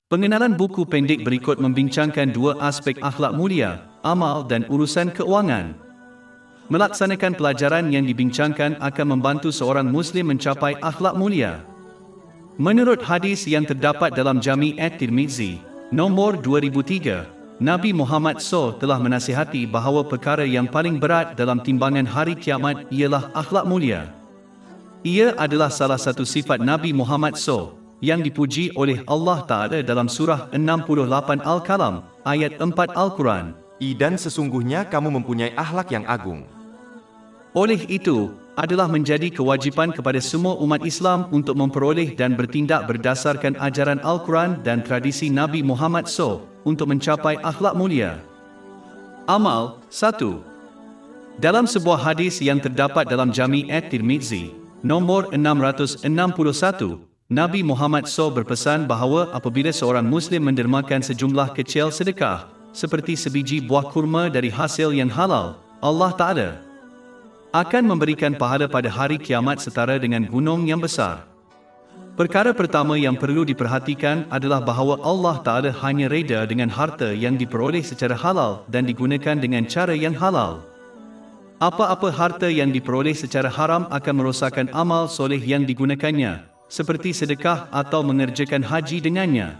Pengenalan buku pendek berikut membincangkan dua aspek akhlak mulia, amal dan urusan keuangan. Melaksanakan pelajaran yang dibincangkan akan membantu seorang Muslim mencapai akhlak mulia. Menurut hadis yang terdapat dalam Jami' at-Tirmizi, nombor 2003, Nabi Muhammad SAW telah menasihati bahawa perkara yang paling berat dalam timbangan hari kiamat ialah akhlak mulia. Ia adalah salah satu sifat Nabi Muhammad SAW yang dipuji oleh Allah Ta'ala dalam surah 68 Al-Qalam, ayat 4 Al-Quran. Dan sesungguhnya kamu mempunyai akhlak yang agung. Oleh itu, adalah menjadi kewajipan kepada semua umat Islam untuk memperoleh dan bertindak berdasarkan ajaran Al-Quran dan tradisi Nabi Muhammad SAW untuk mencapai akhlak mulia. Amal 1. Dalam sebuah hadis yang terdapat dalam Jami' at-Tirmizi, nombor 661, Nabi Muhammad SAW berpesan bahawa apabila seorang Muslim mendermakan sejumlah kecil sedekah, seperti sebiji buah kurma dari hasil yang halal, Allah Ta'ala akan memberikan pahala pada hari kiamat setara dengan gunung yang besar. Perkara pertama yang perlu diperhatikan adalah bahawa Allah Ta'ala hanya reda dengan harta yang diperoleh secara halal dan digunakan dengan cara yang halal. Apa-apa harta yang diperoleh secara haram akan merosakkan amal soleh yang digunakannya, seperti sedekah atau mengerjakan haji dengannya.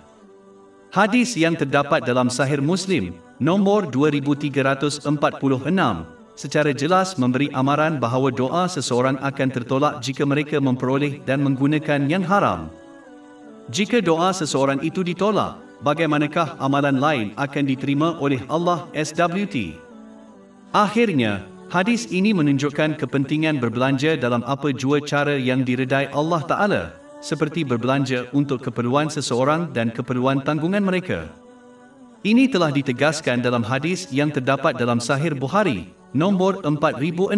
Hadis yang terdapat dalam Sahih Muslim, nombor 2346, secara jelas memberi amaran bahawa doa seseorang akan tertolak jika mereka memperoleh dan menggunakan yang haram. Jika doa seseorang itu ditolak, bagaimanakah amalan lain akan diterima oleh Allah SWT? Akhirnya, hadis ini menunjukkan kepentingan berbelanja dalam apa jua cara yang diredai Allah Ta'ala, seperti berbelanja untuk keperluan seseorang dan keperluan tanggungan mereka. Ini telah ditegaskan dalam hadis yang terdapat dalam Sahih Bukhari, nombor 4006.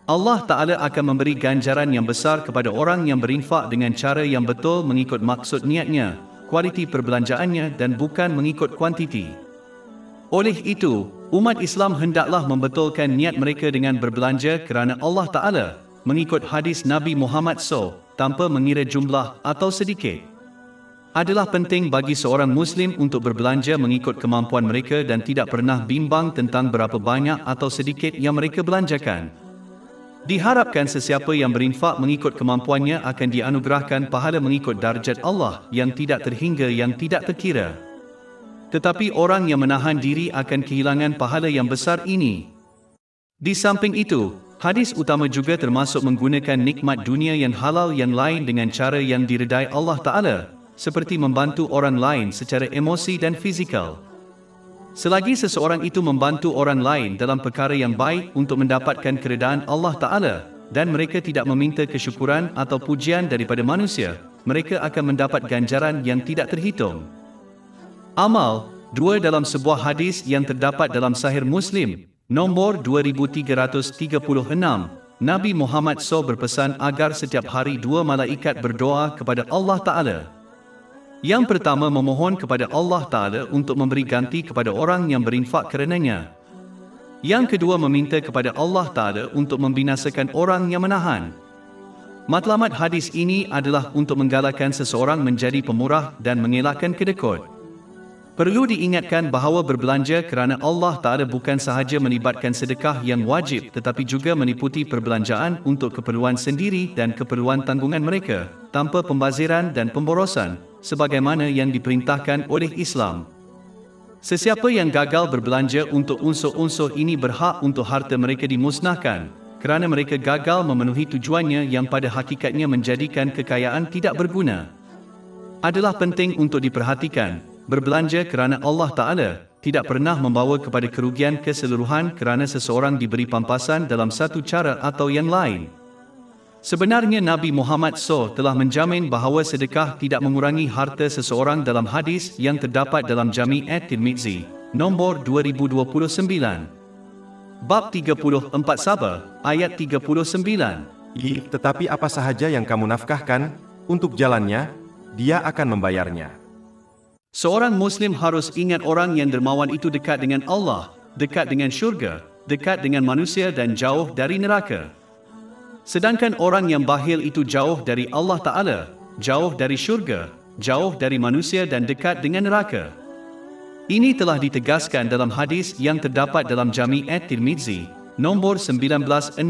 Allah Ta'ala akan memberi ganjaran yang besar kepada orang yang berinfak dengan cara yang betul mengikut maksud niatnya, kualiti perbelanjaannya dan bukan mengikut kuantiti. Oleh itu, umat Islam hendaklah membetulkan niat mereka dengan berbelanja kerana Allah Ta'ala, mengikut hadis Nabi Muhammad SAW, tanpa mengira jumlah atau sedikit. Adalah penting bagi seorang Muslim untuk berbelanja mengikut kemampuan mereka dan tidak pernah bimbang tentang berapa banyak atau sedikit yang mereka belanjakan. Diharapkan sesiapa yang berinfak mengikut kemampuannya akan dianugerahkan pahala mengikut darjat Allah yang tidak terhingga yang tidak terkira. Tetapi orang yang menahan diri akan kehilangan pahala yang besar ini. Di samping itu, hadis utama juga termasuk menggunakan nikmat dunia yang halal yang lain dengan cara yang diredai Allah Ta'ala, seperti membantu orang lain secara emosi dan fizikal. Selagi seseorang itu membantu orang lain dalam perkara yang baik untuk mendapatkan keredaan Allah Ta'ala, dan mereka tidak meminta kesyukuran atau pujian daripada manusia, mereka akan mendapat ganjaran yang tidak terhitung. Amal 2. Dalam sebuah hadis yang terdapat dalam Sahih Muslim, nombor 2336, Nabi Muhammad SAW berpesan agar setiap hari dua malaikat berdoa kepada Allah Ta'ala. Yang pertama memohon kepada Allah Ta'ala untuk memberi ganti kepada orang yang berinfak kerananya. Yang kedua meminta kepada Allah Ta'ala untuk membinasakan orang yang menahan. Matlamat hadis ini adalah untuk menggalakkan seseorang menjadi pemurah dan mengelakkan kedekut. Perlu diingatkan bahawa berbelanja kerana Allah Ta'ala bukan sahaja melibatkan sedekah yang wajib tetapi juga meliputi perbelanjaan untuk keperluan sendiri dan keperluan tanggungan mereka, tanpa pembaziran dan pemborosan, sebagaimana yang diperintahkan oleh Islam. Sesiapa yang gagal berbelanja untuk unsur-unsur ini berhak untuk harta mereka dimusnahkan, kerana mereka gagal memenuhi tujuannya yang pada hakikatnya menjadikan kekayaan tidak berguna. Adalah penting untuk diperhatikan, berbelanja kerana Allah Ta'ala tidak pernah membawa kepada kerugian keseluruhan kerana seseorang diberi pampasan dalam satu cara atau yang lain. Sebenarnya Nabi Muhammad SAW telah menjamin bahawa sedekah tidak mengurangi harta seseorang dalam hadis yang terdapat dalam Jami' at-Tirmizi, nombor 2029. Bab 34 Sabar, ayat 39. Tetapi apa sahaja yang kamu nafkahkan, untuk jalannya, dia akan membayarnya. Seorang Muslim harus ingat orang yang dermawan itu dekat dengan Allah, dekat dengan syurga, dekat dengan manusia dan jauh dari neraka. Sedangkan orang yang bakhil itu jauh dari Allah Ta'ala, jauh dari syurga, jauh dari manusia dan dekat dengan neraka. Ini telah ditegaskan dalam hadis yang terdapat dalam Jami' at-Tirmizi, nombor 1961.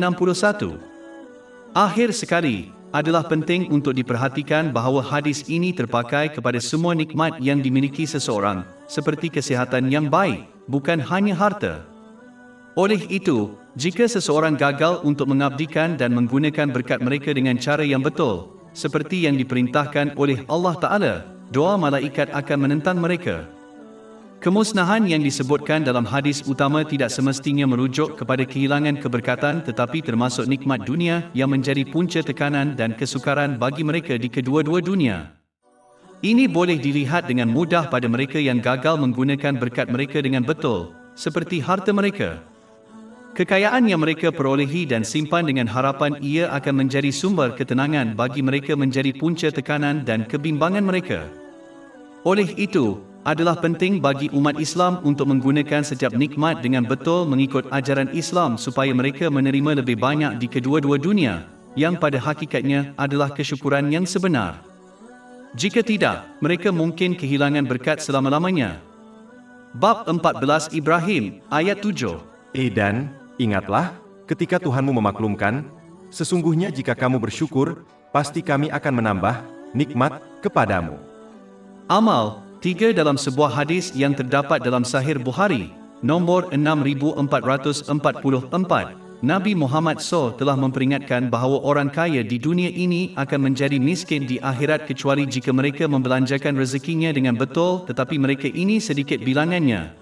Akhir sekali, adalah penting untuk diperhatikan bahawa hadis ini terpakai kepada semua nikmat yang dimiliki seseorang, seperti kesihatan yang baik, bukan hanya harta. Oleh itu, jika seseorang gagal untuk mengabdikan dan menggunakan berkat mereka dengan cara yang betul, seperti yang diperintahkan oleh Allah Ta'ala, doa malaikat akan menentang mereka. Kemusnahan yang disebutkan dalam hadis utama tidak semestinya merujuk kepada kehilangan keberkatan tetapi termasuk nikmat dunia yang menjadi punca tekanan dan kesukaran bagi mereka di kedua-dua dunia. Ini boleh dilihat dengan mudah pada mereka yang gagal menggunakan berkat mereka dengan betul, seperti harta mereka. Kekayaan yang mereka perolehi dan simpan dengan harapan ia akan menjadi sumber ketenangan bagi mereka menjadi punca tekanan dan kebimbangan mereka. Oleh itu, adalah penting bagi umat Islam untuk menggunakan setiap nikmat dengan betul mengikut ajaran Islam supaya mereka menerima lebih banyak di kedua-dua dunia, yang pada hakikatnya adalah kesyukuran yang sebenar. Jika tidak, mereka mungkin kehilangan berkat selama-lamanya. Bab 14 Ibrahim, ayat 7. Dan ingatlah, ketika Tuhanmu memaklumkan, sesungguhnya jika kamu bersyukur, pasti kami akan menambah nikmat kepadamu. Amal 3 dalam sebuah hadis yang terdapat dalam Sahih Bukhari, nombor 6444, Nabi Muhammad SAW telah memperingatkan bahawa orang kaya di dunia ini akan menjadi miskin di akhirat kecuali jika mereka membelanjakan rezekinya dengan betul tetapi mereka ini sedikit bilangannya.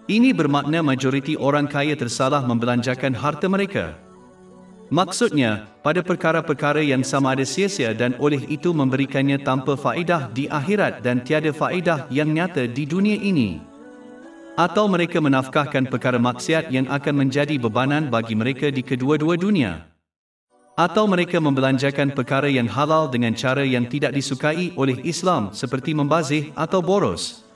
Ini bermakna majoriti orang kaya tersalah membelanjakan harta mereka. Maksudnya, pada perkara-perkara yang sama ada sia-sia dan oleh itu memberikannya tanpa faedah di akhirat dan tiada faedah yang nyata di dunia ini. Atau mereka menafkahkan perkara maksiat yang akan menjadi bebanan bagi mereka di kedua-dua dunia. Atau mereka membelanjakan perkara yang halal dengan cara yang tidak disukai oleh Islam seperti membazir atau boros.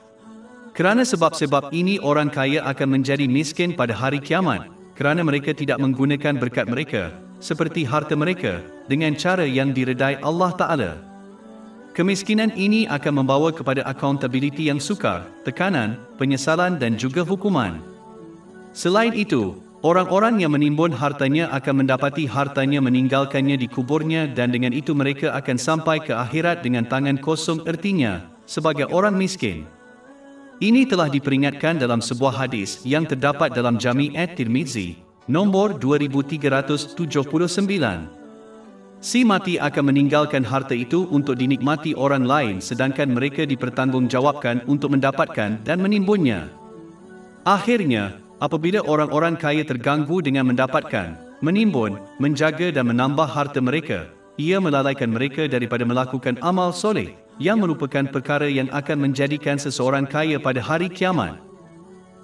Kerana sebab-sebab ini orang kaya akan menjadi miskin pada hari kiamat, kerana mereka tidak menggunakan berkat mereka, seperti harta mereka, dengan cara yang diredai Allah Ta'ala. Kemiskinan ini akan membawa kepada accountability yang sukar, tekanan, penyesalan dan juga hukuman. Selain itu, orang-orang yang menimbun hartanya akan mendapati hartanya meninggalkannya di kuburnya dan dengan itu mereka akan sampai ke akhirat dengan tangan kosong ertinya, sebagai orang miskin. Ini telah diperingatkan dalam sebuah hadis yang terdapat dalam Jami' at-Tirmizi, nombor 2379. Si mati akan meninggalkan harta itu untuk dinikmati orang lain sedangkan mereka dipertanggungjawabkan untuk mendapatkan dan menimbunnya. Akhirnya, apabila orang-orang kaya terganggu dengan mendapatkan, menimbun, menjaga dan menambah harta mereka, ia melalaikan mereka daripada melakukan amal soleh, yang merupakan perkara yang akan menjadikan seseorang kaya pada hari kiamat.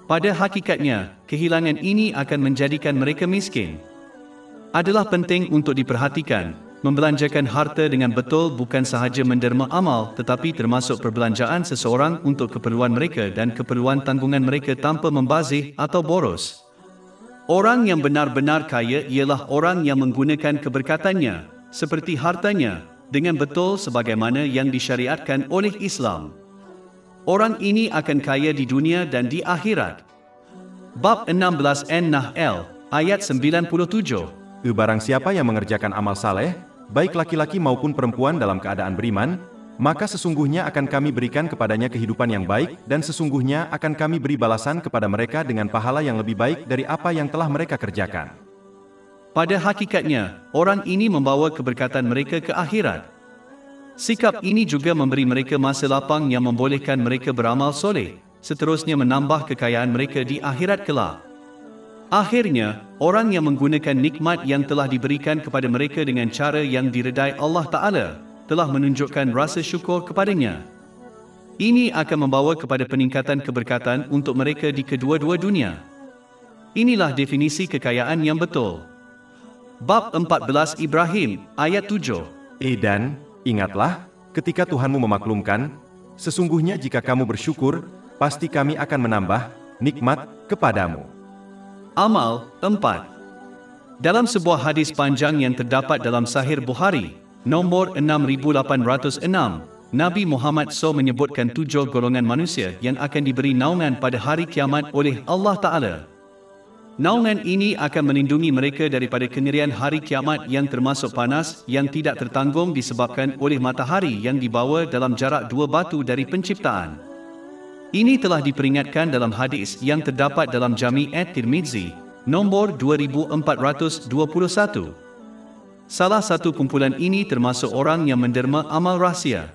Pada hakikatnya, kehilangan ini akan menjadikan mereka miskin. Adalah penting untuk diperhatikan, membelanjakan harta dengan betul bukan sahaja menderma amal tetapi termasuk perbelanjaan seseorang untuk keperluan mereka dan keperluan tanggungan mereka tanpa membazir atau boros. Orang yang benar-benar kaya ialah orang yang menggunakan keberkatannya, seperti hartanya, dengan betul sebagaimana yang disyariatkan oleh Islam. Orang ini akan kaya di dunia dan di akhirat. Bab 16 An-Nahl, ayat 97. Barang siapa yang mengerjakan amal saleh, baik laki-laki maupun perempuan dalam keadaan beriman, maka sesungguhnya akan kami berikan kepadanya kehidupan yang baik dan sesungguhnya akan kami beri balasan kepada mereka dengan pahala yang lebih baik dari apa yang telah mereka kerjakan. Pada hakikatnya, orang ini membawa keberkatan mereka ke akhirat. Sikap ini juga memberi mereka masa lapang yang membolehkan mereka beramal soleh, seterusnya menambah kekayaan mereka di akhirat kelak. Akhirnya, orang yang menggunakan nikmat yang telah diberikan kepada mereka dengan cara yang diredai Allah Ta'ala, telah menunjukkan rasa syukur kepadanya. Ini akan membawa kepada peningkatan keberkatan untuk mereka di kedua-dua dunia. Inilah definisi kekayaan yang betul. Bab 14 Ibrahim, ayat 7. Dan ingatlah, ketika Tuhanmu memaklumkan, sesungguhnya jika kamu bersyukur, pasti kami akan menambah nikmat kepadamu. Amal 4. Dalam sebuah hadis panjang yang terdapat dalam Sahih Bukhari, nombor 6806, Nabi Muhammad SAW menyebutkan 7 golongan manusia yang akan diberi naungan pada hari kiamat oleh Allah Ta'ala. Naungan ini akan melindungi mereka daripada kengerian hari kiamat yang termasuk panas yang tidak tertanggung disebabkan oleh matahari yang dibawa dalam jarak 2 batu dari penciptaan. Ini telah diperingatkan dalam hadis yang terdapat dalam Jami' at-Tirmizi, nombor 2421. Salah satu kumpulan ini termasuk orang yang menderma amal rahsia.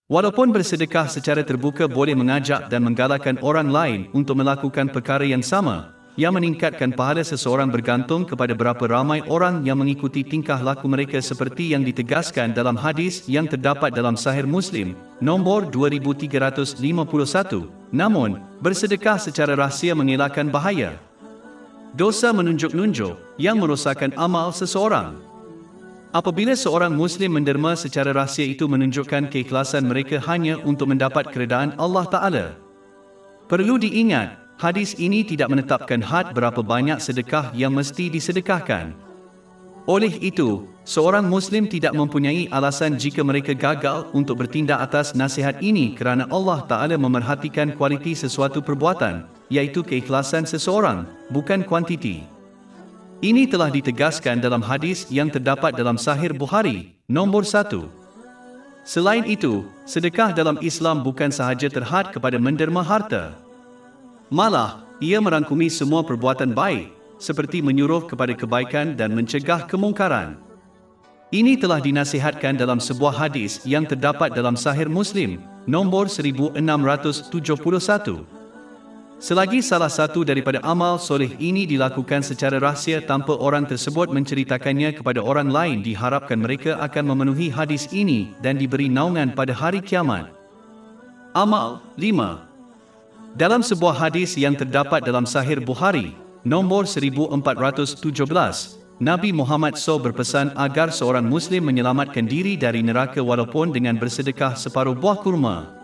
Walaupun bersedekah secara terbuka boleh mengajak dan menggalakkan orang lain untuk melakukan perkara yang sama, yang meningkatkan pahala seseorang bergantung kepada berapa ramai orang yang mengikuti tingkah laku mereka seperti yang ditegaskan dalam hadis yang terdapat dalam Sahih Muslim, nombor 2351. Namun, bersedekah secara rahsia mengelakkan bahaya dosa menunjuk-nunjuk yang merosakkan amal seseorang. Apabila seorang Muslim menderma secara rahsia, itu menunjukkan keikhlasan mereka hanya untuk mendapat keredaan Allah Ta'ala. Perlu diingat, hadis ini tidak menetapkan had berapa banyak sedekah yang mesti disedekahkan. Oleh itu, seorang Muslim tidak mempunyai alasan jika mereka gagal untuk bertindak atas nasihat ini kerana Allah Ta'ala memerhatikan kualiti sesuatu perbuatan, iaitu keikhlasan seseorang, bukan kuantiti. Ini telah ditegaskan dalam hadis yang terdapat dalam Sahih Bukhari, nombor 1. Selain itu, sedekah dalam Islam bukan sahaja terhad kepada menderma harta. Malah, ia merangkumi semua perbuatan baik, seperti menyuruh kepada kebaikan dan mencegah kemungkaran. Ini telah dinasihatkan dalam sebuah hadis yang terdapat dalam Sahih Muslim, nombor 1671. Selagi salah satu daripada amal soleh ini dilakukan secara rahsia tanpa orang tersebut menceritakannya kepada orang lain, diharapkan mereka akan memenuhi hadis ini dan diberi naungan pada hari kiamat. Amal 5. Dalam sebuah hadis yang terdapat dalam Sahih Bukhari, nombor 1417, Nabi Muhammad SAW berpesan agar seorang Muslim menyelamatkan diri dari neraka walaupun dengan bersedekah separuh buah kurma.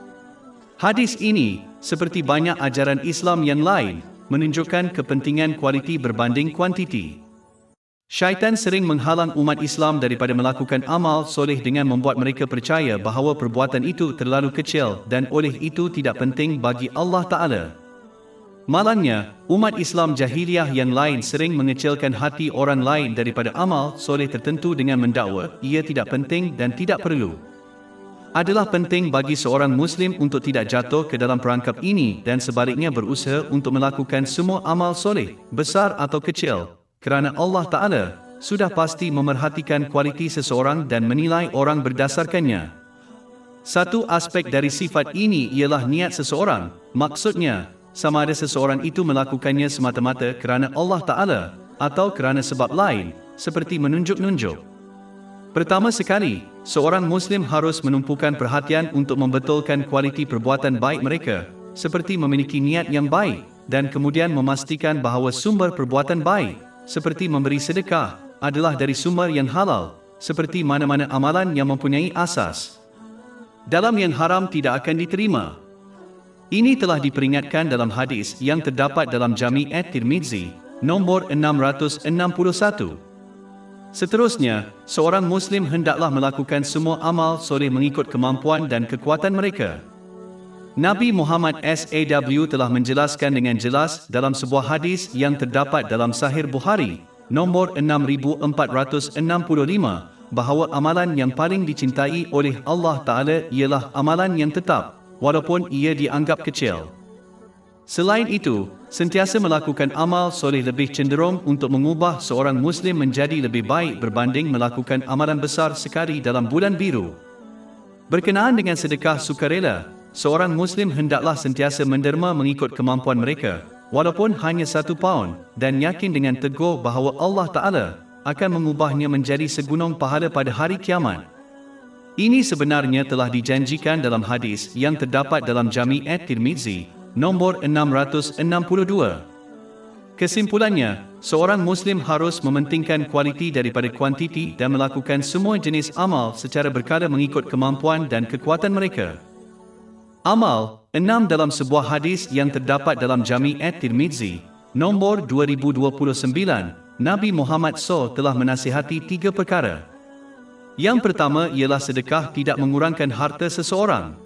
Hadis ini, seperti banyak ajaran Islam yang lain, menunjukkan kepentingan kualiti berbanding kuantiti. Syaitan sering menghalang umat Islam daripada melakukan amal soleh dengan membuat mereka percaya bahawa perbuatan itu terlalu kecil dan oleh itu tidak penting bagi Allah Ta'ala. Malangnya, umat Islam jahiliyah yang lain sering mengecilkan hati orang lain daripada amal soleh tertentu dengan mendakwa ia tidak penting dan tidak perlu. Adalah penting bagi seorang Muslim untuk tidak jatuh ke dalam perangkap ini dan sebaliknya berusaha untuk melakukan semua amal soleh, besar atau kecil, kerana Allah Ta'ala sudah pasti memerhatikan kualiti seseorang dan menilai orang berdasarkannya. Satu aspek dari sifat ini ialah niat seseorang, maksudnya, sama ada seseorang itu melakukannya semata-mata kerana Allah Ta'ala atau kerana sebab lain, seperti menunjuk-nunjuk. Pertama sekali, seorang Muslim harus menumpukan perhatian untuk membetulkan kualiti perbuatan baik mereka, seperti memiliki niat yang baik, dan kemudian memastikan bahawa sumber perbuatan baik, seperti memberi sedekah, adalah dari sumber yang halal, seperti mana-mana amalan yang mempunyai asas dalam yang haram tidak akan diterima. Ini telah diperingatkan dalam hadis yang terdapat dalam Jami' at-Tirmizi, nombor 661. Seterusnya, seorang Muslim hendaklah melakukan semua amal soleh mengikut kemampuan dan kekuatan mereka. Nabi Muhammad SAW telah menjelaskan dengan jelas dalam sebuah hadis yang terdapat dalam Sahih Bukhari, nombor 6465, bahawa amalan yang paling dicintai oleh Allah Ta'ala ialah amalan yang tetap, walaupun ia dianggap kecil. Selain itu, sentiasa melakukan amal soleh lebih cenderung untuk mengubah seorang Muslim menjadi lebih baik berbanding melakukan amalan besar sekali dalam bulan biru. Berkenaan dengan sedekah sukarela, seorang Muslim hendaklah sentiasa menderma mengikut kemampuan mereka, walaupun hanya 1 paun, dan yakin dengan teguh bahawa Allah Ta'ala akan mengubahnya menjadi segunung pahala pada hari kiamat. Ini sebenarnya telah dijanjikan dalam hadis yang terdapat dalam Jami' at-Tirmizi, nombor 662. Kesimpulannya, seorang Muslim harus mementingkan kualiti daripada kuantiti dan melakukan semua jenis amal secara berkala mengikut kemampuan dan kekuatan mereka. Amal 6 dalam sebuah hadis yang terdapat dalam Jami' at-Tirmizi, nombor 2029, Nabi Muhammad SAW telah menasihati 3 perkara. Yang pertama ialah sedekah tidak mengurangkan harta seseorang.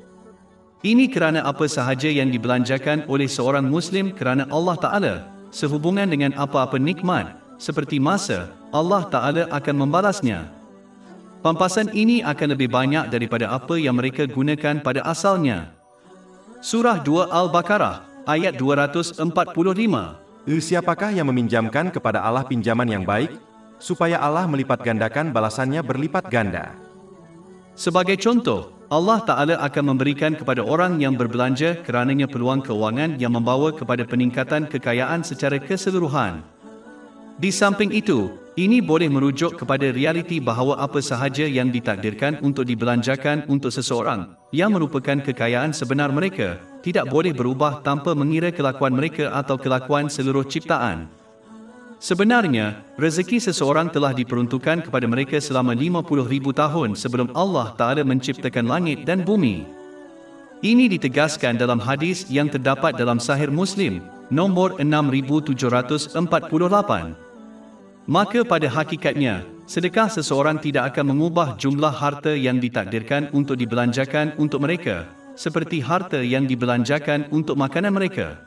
Ini kerana apa sahaja yang dibelanjakan oleh seorang Muslim kerana Allah Ta'ala, sehubungan dengan apa-apa nikmat, seperti masa, Allah Ta'ala akan membalasnya. Pampasan ini akan lebih banyak daripada apa yang mereka gunakan pada asalnya. Surah 2 Al-Baqarah, ayat 245. Siapakah yang meminjamkan kepada Allah pinjaman yang baik, supaya Allah melipat gandakan balasannya berlipat ganda? Sebagai contoh, Allah Ta'ala akan memberikan kepada orang yang berbelanja kerananya peluang keuangan yang membawa kepada peningkatan kekayaan secara keseluruhan. Di samping itu, ini boleh merujuk kepada realiti bahawa apa sahaja yang ditakdirkan untuk dibelanjakan untuk seseorang, yang merupakan kekayaan sebenar mereka, tidak boleh berubah tanpa mengira kelakuan mereka atau kelakuan seluruh ciptaan. Sebenarnya, rezeki seseorang telah diperuntukkan kepada mereka selama 50,000 tahun sebelum Allah Ta'ala menciptakan langit dan bumi. Ini ditegaskan dalam hadis yang terdapat dalam Sahih Muslim, nombor 6748. Maka pada hakikatnya, sedekah seseorang tidak akan mengubah jumlah harta yang ditakdirkan untuk dibelanjakan untuk mereka, seperti harta yang dibelanjakan untuk makanan mereka.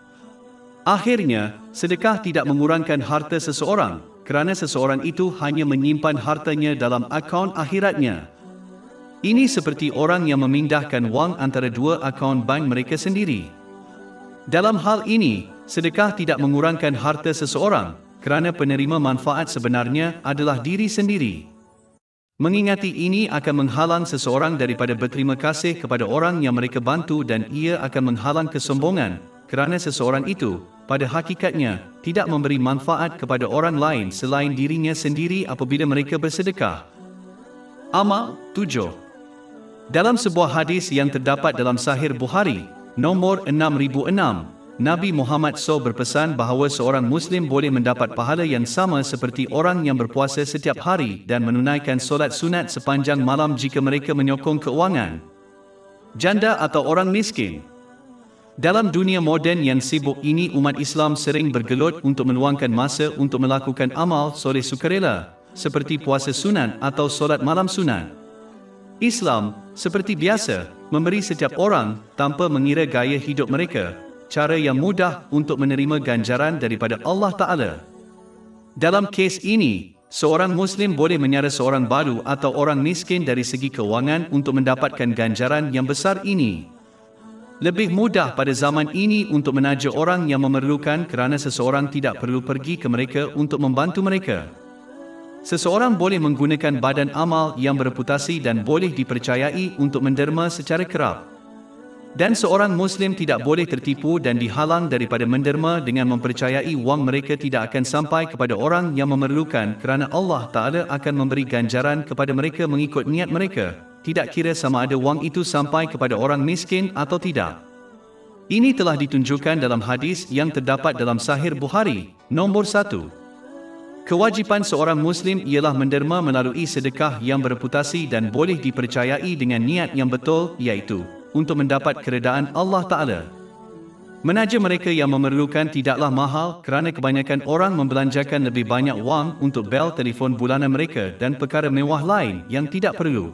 Akhirnya, sedekah tidak mengurangkan harta seseorang, kerana seseorang itu hanya menyimpan hartanya dalam akaun akhiratnya. Ini seperti orang yang memindahkan wang antara dua akaun bank mereka sendiri. Dalam hal ini, sedekah tidak mengurangkan harta seseorang, kerana penerima manfaat sebenarnya adalah diri sendiri. Mengingati ini akan menghalang seseorang daripada berterima kasih kepada orang yang mereka bantu, dan ia akan menghalang kesombongan, kerana seseorang itu, pada hakikatnya, tidak memberi manfaat kepada orang lain selain dirinya sendiri apabila mereka bersedekah. Amal 7. Dalam sebuah hadis yang terdapat dalam Sahih Bukhari, nombor 6006, Nabi Muhammad SAW berpesan bahawa seorang Muslim boleh mendapat pahala yang sama seperti orang yang berpuasa setiap hari dan menunaikan solat sunat sepanjang malam jika mereka menyokong keuangan janda atau orang miskin. Dalam dunia moden yang sibuk ini, umat Islam sering bergelut untuk meluangkan masa untuk melakukan amal soleh sukarela, seperti puasa sunat atau solat malam sunat. Islam, seperti biasa, memberi setiap orang, tanpa mengira gaya hidup mereka, cara yang mudah untuk menerima ganjaran daripada Allah Ta'ala. Dalam kes ini, seorang Muslim boleh menyara seorang baru atau orang miskin dari segi keuangan untuk mendapatkan ganjaran yang besar ini. Lebih mudah pada zaman ini untuk menaja orang yang memerlukan kerana seseorang tidak perlu pergi ke mereka untuk membantu mereka. Seseorang boleh menggunakan badan amal yang bereputasi dan boleh dipercayai untuk menderma secara kerap. Dan seorang Muslim tidak boleh tertipu dan dihalang daripada menderma dengan mempercayai wang mereka tidak akan sampai kepada orang yang memerlukan, kerana Allah Ta'ala akan memberi ganjaran kepada mereka mengikut niat mereka, tidak kira sama ada wang itu sampai kepada orang miskin atau tidak. Ini telah ditunjukkan dalam hadis yang terdapat dalam Sahih Bukhari, nombor 1. Kewajipan seorang Muslim ialah menderma melalui sedekah yang bereputasi dan boleh dipercayai dengan niat yang betul, iaitu untuk mendapat keredaan Allah Ta'ala. Menaja mereka yang memerlukan tidaklah mahal, kerana kebanyakan orang membelanjakan lebih banyak wang untuk bel telefon bulanan mereka dan perkara mewah lain yang tidak perlu.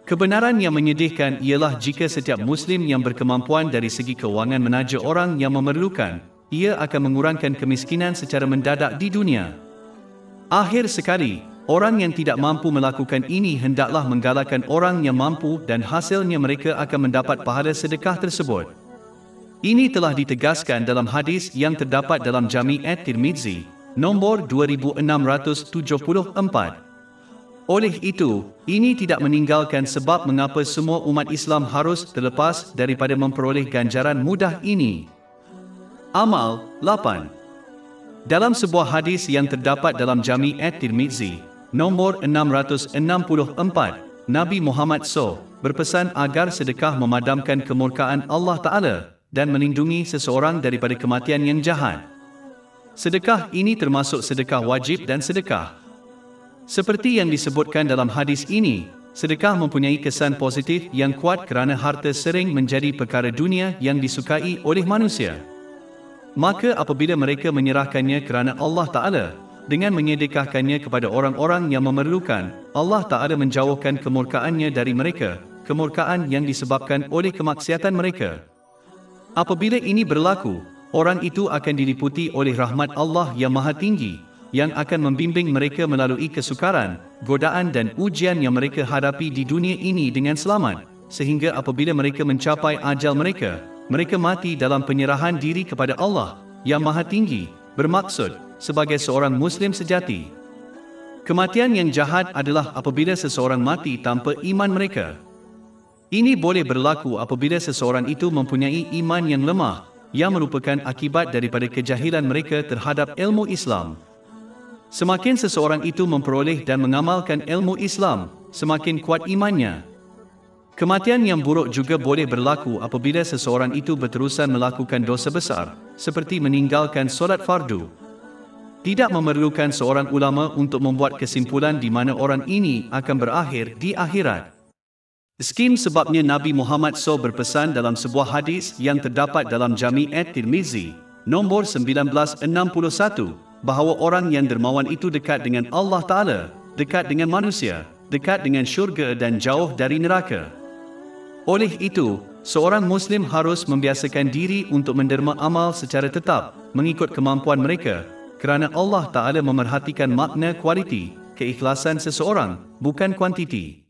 Kebenaran yang menyedihkan ialah jika setiap Muslim yang berkemampuan dari segi keuangan menaja orang yang memerlukan, ia akan mengurangkan kemiskinan secara mendadak di dunia. Akhir sekali, orang yang tidak mampu melakukan ini hendaklah menggalakkan orang yang mampu, dan hasilnya mereka akan mendapat pahala sedekah tersebut. Ini telah ditegaskan dalam hadis yang terdapat dalam Jami' at-Tirmizi, nombor 2674. Oleh itu, ini tidak meninggalkan sebab mengapa semua umat Islam harus terlepas daripada memperoleh ganjaran mudah ini. Amal 8. Dalam sebuah hadis yang terdapat dalam Jami' at-Tirmizi, nombor 664, Nabi Muhammad SAW berpesan agar sedekah memadamkan kemurkaan Allah Ta'ala dan melindungi seseorang daripada kematian yang jahat. Sedekah ini termasuk sedekah wajib dan sedekah. Seperti yang disebutkan dalam hadis ini, sedekah mempunyai kesan positif yang kuat kerana harta sering menjadi perkara dunia yang disukai oleh manusia. Maka apabila mereka menyerahkannya kerana Allah Ta'ala, dengan menyedekahkannya kepada orang-orang yang memerlukan, Allah Ta'ala menjauhkan kemurkaannya dari mereka, kemurkaan yang disebabkan oleh kemaksiatan mereka. Apabila ini berlaku, orang itu akan diliputi oleh rahmat Allah yang Maha Tinggi, yang akan membimbing mereka melalui kesukaran, godaan dan ujian yang mereka hadapi di dunia ini dengan selamat, sehingga apabila mereka mencapai ajal mereka, mereka mati dalam penyerahan diri kepada Allah yang Maha Tinggi, bermaksud sebagai seorang Muslim sejati. Kematian yang jahat adalah apabila seseorang mati tanpa iman mereka. Ini boleh berlaku apabila seseorang itu mempunyai iman yang lemah, yang merupakan akibat daripada kejahilan mereka terhadap ilmu Islam. Semakin seseorang itu memperoleh dan mengamalkan ilmu Islam, semakin kuat imannya. Kematian yang buruk juga boleh berlaku apabila seseorang itu berterusan melakukan dosa besar, seperti meninggalkan solat fardu. Tidak memerlukan seorang ulama untuk membuat kesimpulan di mana orang ini akan berakhir di akhirat. Skim sebabnya Nabi Muhammad SAW berpesan dalam sebuah hadis yang terdapat dalam Jami' at-Tirmizi, nombor 1961, bahawa orang yang dermawan itu dekat dengan Allah Ta'ala, dekat dengan manusia, dekat dengan syurga dan jauh dari neraka. Oleh itu, seorang Muslim harus membiasakan diri untuk menderma amal secara tetap, mengikut kemampuan mereka, kerana Allah Ta'ala memerhatikan makna kualiti, keikhlasan seseorang, bukan kuantiti.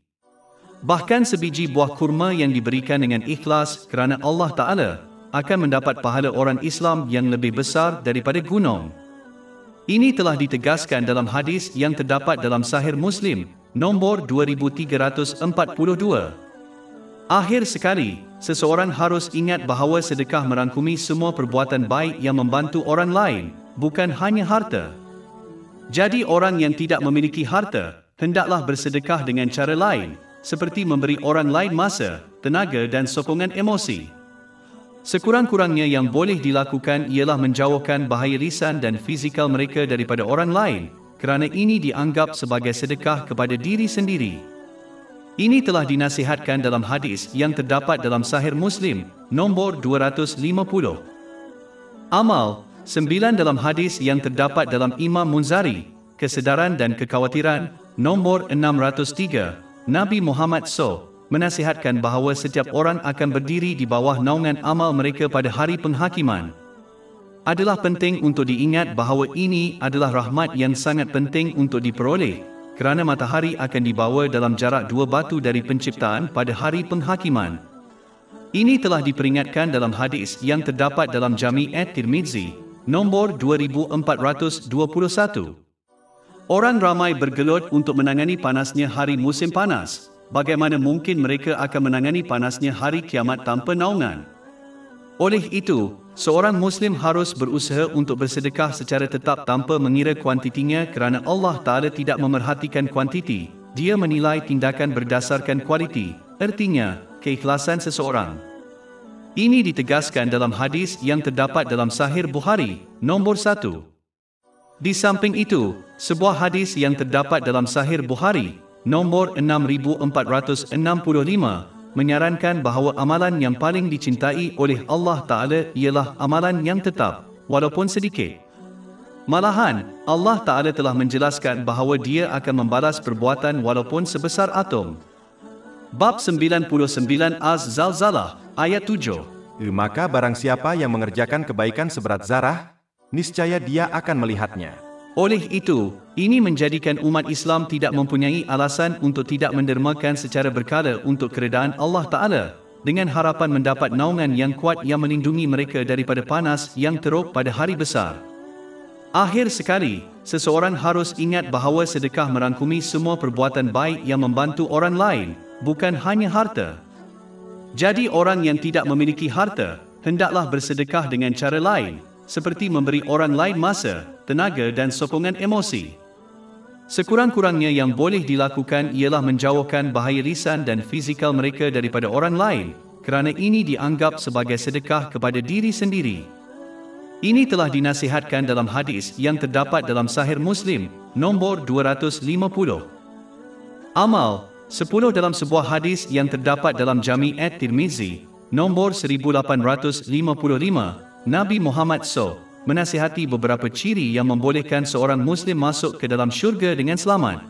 Bahkan sebiji buah kurma yang diberikan dengan ikhlas kerana Allah Ta'ala, akan mendapat pahala orang Islam yang lebih besar daripada gunung. Ini telah ditegaskan dalam hadis yang terdapat dalam Sahih Muslim, nombor 2342. Akhir sekali, seseorang harus ingat bahawa sedekah merangkumi semua perbuatan baik yang membantu orang lain, bukan hanya harta. Jadi orang yang tidak memiliki harta, hendaklah bersedekah dengan cara lain, seperti memberi orang lain masa, tenaga dan sokongan emosi. Sekurang-kurangnya yang boleh dilakukan ialah menjauhkan bahaya lisan dan fizikal mereka daripada orang lain, kerana ini dianggap sebagai sedekah kepada diri sendiri. Ini telah dinasihatkan dalam hadis yang terdapat dalam Sahih Muslim, nombor 250. Amal 9 dalam hadis yang terdapat dalam Imam Munzari, kesedaran dan kekhawatiran, nombor 603, Nabi Muhammad SAW menasihatkan bahawa setiap orang akan berdiri di bawah naungan amal mereka pada hari penghakiman. Adalah penting untuk diingat bahawa ini adalah rahmat yang sangat penting untuk diperoleh, kerana matahari akan dibawa dalam jarak 2 batu dari penciptaan pada hari penghakiman. Ini telah diperingatkan dalam hadis yang terdapat dalam Jami' at-Tirmizi, nombor 2421. Orang ramai bergelut untuk menangani panasnya hari musim panas. Bagaimana mungkin mereka akan menangani panasnya hari kiamat tanpa naungan? Oleh itu, seorang Muslim harus berusaha untuk bersedekah secara tetap tanpa mengira kuantitinya kerana Allah Ta'ala tidak memerhatikan kuantiti, Dia menilai tindakan berdasarkan kualiti, artinya, keikhlasan seseorang. Ini ditegaskan dalam hadis yang terdapat dalam Sahih Bukhari, nombor 1. Di samping itu, sebuah hadis yang terdapat dalam Sahih Bukhari, nombor 6465, menyarankan bahawa amalan yang paling dicintai oleh Allah Ta'ala ialah amalan yang tetap, walaupun sedikit. Malahan, Allah Ta'ala telah menjelaskan bahawa Dia akan membalas perbuatan walaupun sebesar atom. Bab 99 Az-Zalzalah, ayat 7. Maka barang siapa yang mengerjakan kebaikan seberat zarah, niscaya dia akan melihatnya. Oleh itu, ini menjadikan umat Islam tidak mempunyai alasan untuk tidak mendermakan secara berkala untuk keredaan Allah Ta'ala, dengan harapan mendapat naungan yang kuat yang melindungi mereka daripada panas yang teruk pada hari besar. Akhir sekali, seseorang harus ingat bahawa sedekah merangkumi semua perbuatan baik yang membantu orang lain, bukan hanya harta. Jadi orang yang tidak memiliki harta, hendaklah bersedekah dengan cara lain, seperti memberi orang lain masa, tenaga dan sokongan emosi. Sekurang-kurangnya yang boleh dilakukan ialah menjauhkan bahaya lisan dan fizikal mereka daripada orang lain, kerana ini dianggap sebagai sedekah kepada diri sendiri. Ini telah dinasihatkan dalam hadis yang terdapat dalam Sahih Muslim, nombor 250. Amal 10 dalam sebuah hadis yang terdapat dalam Jami' at-Tirmizi, nombor 1855, Nabi Muhammad SAW menasihati beberapa ciri yang membolehkan seorang Muslim masuk ke dalam syurga dengan selamat.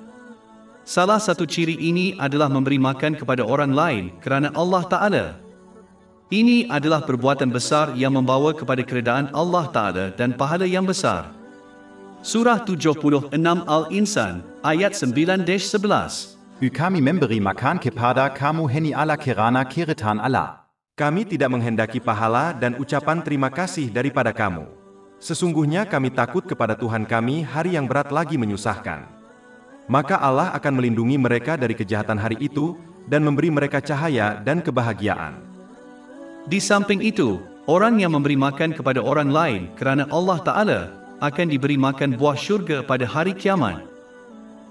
Salah satu ciri ini adalah memberi makan kepada orang lain kerana Allah Ta'ala. Ini adalah perbuatan besar yang membawa kepada keredaan Allah Ta'ala dan pahala yang besar. Surah 76 Al-Insan, ayat 9-11. Kami memberi makan kepada kamu heni ala kerana keretaan Allah. Kami tidak menghendaki pahala dan ucapan terima kasih daripada kamu. Sesungguhnya kami takut kepada Tuhan kami hari yang berat lagi menyusahkan. Maka Allah akan melindungi mereka dari kejahatan hari itu dan memberi mereka cahaya dan kebahagiaan. Di samping itu, orang yang memberi makan kepada orang lain kerana Allah Ta'ala akan diberi makan buah syurga pada hari kiamat.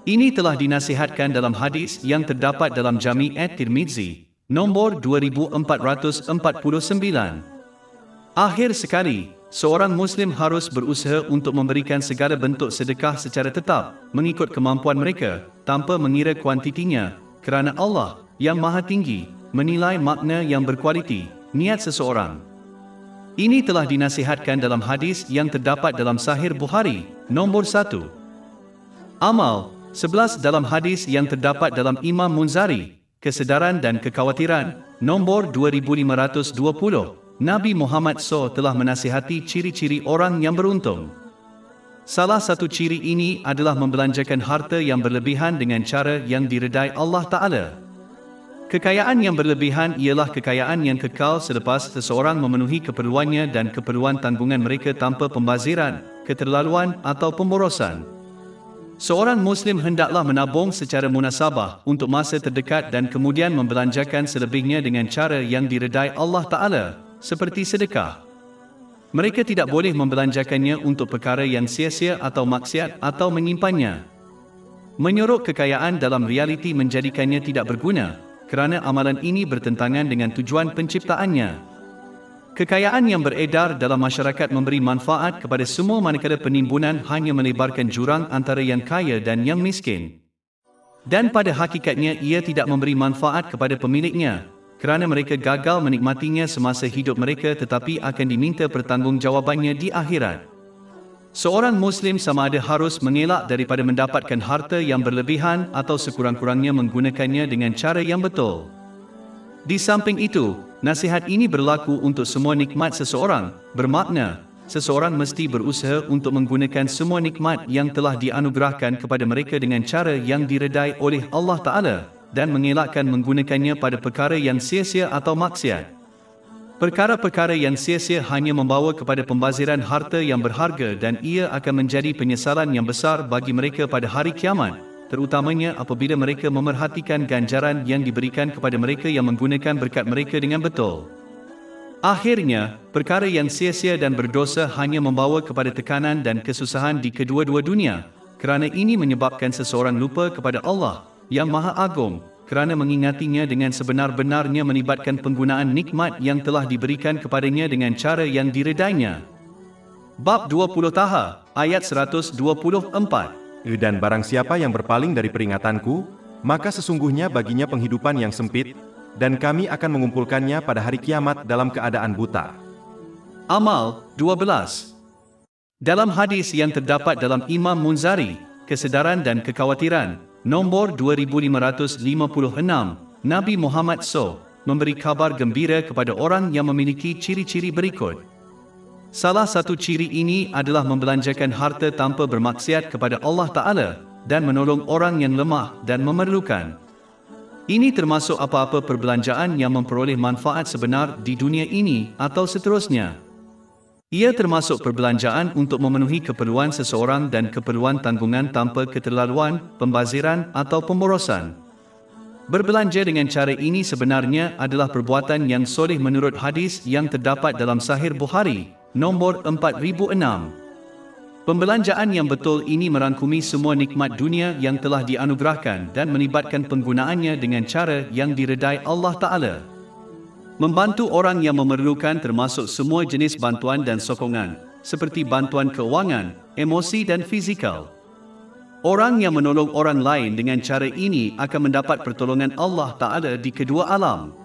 Ini telah dinasihatkan dalam hadis yang terdapat dalam Jami' at-Tirmizi, nombor 2449. Akhir sekali, seorang Muslim harus berusaha untuk memberikan segala bentuk sedekah secara tetap, mengikut kemampuan mereka, tanpa mengira kuantitinya, kerana Allah, yang Maha Tinggi, menilai makna yang berkualiti, niat seseorang. Ini telah dinasihatkan dalam hadis yang terdapat dalam Sahih Bukhari, nombor 1. Amal 11 dalam hadis yang terdapat dalam Imam Munzari, kesedaran dan kekhawatiran, nombor 2520, Nabi Muhammad SAW telah menasihati ciri-ciri orang yang beruntung. Salah satu ciri ini adalah membelanjakan harta yang berlebihan dengan cara yang diredai Allah Ta'ala. Kekayaan yang berlebihan ialah kekayaan yang kekal selepas seseorang memenuhi keperluannya dan keperluan tanggungan mereka tanpa pembaziran, keterlaluan atau pemborosan. Seorang Muslim hendaklah menabung secara munasabah untuk masa terdekat dan kemudian membelanjakan selebihnya dengan cara yang diredai Allah Ta'ala, seperti sedekah. Mereka tidak boleh membelanjakannya untuk perkara yang sia-sia atau maksiat atau menyimpannya. Menyorok kekayaan dalam realiti menjadikannya tidak berguna, kerana amalan ini bertentangan dengan tujuan penciptaannya. Kekayaan yang beredar dalam masyarakat memberi manfaat kepada semua manakala penimbunan hanya melebarkan jurang antara yang kaya dan yang miskin. Dan pada hakikatnya ia tidak memberi manfaat kepada pemiliknya, kerana mereka gagal menikmatinya semasa hidup mereka tetapi akan diminta pertanggungjawabannya di akhirat. Seorang Muslim sama ada harus mengelak daripada mendapatkan harta yang berlebihan atau sekurang-kurangnya menggunakannya dengan cara yang betul. Di samping itu, nasihat ini berlaku untuk semua nikmat seseorang, bermakna, seseorang mesti berusaha untuk menggunakan semua nikmat yang telah dianugerahkan kepada mereka dengan cara yang diredai oleh Allah Ta'ala, dan mengelakkan menggunakannya pada perkara yang sia-sia atau maksiat. Perkara-perkara yang sia-sia hanya membawa kepada pembaziran harta yang berharga dan ia akan menjadi penyesalan yang besar bagi mereka pada hari kiamat, terutamanya apabila mereka memerhatikan ganjaran yang diberikan kepada mereka yang menggunakan berkat mereka dengan betul. Akhirnya, perkara yang sia-sia dan berdosa hanya membawa kepada tekanan dan kesusahan di kedua-dua dunia, kerana ini menyebabkan seseorang lupa kepada Allah, yang Maha Agung, kerana mengingatinya dengan sebenar-benarnya melibatkan penggunaan nikmat yang telah diberikan kepadanya dengan cara yang diredainya. Bab 20 Taha, ayat 124. Dan barang siapa yang berpaling dari peringatanku, maka sesungguhnya baginya penghidupan yang sempit, dan kami akan mengumpulkannya pada hari kiamat dalam keadaan buta. Amal 12. Dalam hadis yang terdapat dalam Imam Munzari, kesedaran dan kekhawatiran, nombor 2556, Nabi Muhammad SAW memberi kabar gembira kepada orang yang memiliki ciri-ciri berikut. Salah satu ciri ini adalah membelanjakan harta tanpa bermaksiat kepada Allah Ta'ala dan menolong orang yang lemah dan memerlukan. Ini termasuk apa-apa perbelanjaan yang memperoleh manfaat sebenar di dunia ini atau seterusnya. Ia termasuk perbelanjaan untuk memenuhi keperluan seseorang dan keperluan tanggungan tanpa keterlaluan, pembaziran atau pemborosan. Berbelanja dengan cara ini sebenarnya adalah perbuatan yang soleh menurut hadis yang terdapat dalam Sahih Bukhari, nombor 4006. Pembelanjaan yang betul ini merangkumi semua nikmat dunia yang telah dianugerahkan dan melibatkan penggunaannya dengan cara yang diredai Allah Ta'ala. Membantu orang yang memerlukan termasuk semua jenis bantuan dan sokongan, seperti bantuan keuangan, emosi dan fizikal. Orang yang menolong orang lain dengan cara ini akan mendapat pertolongan Allah Ta'ala di kedua alam.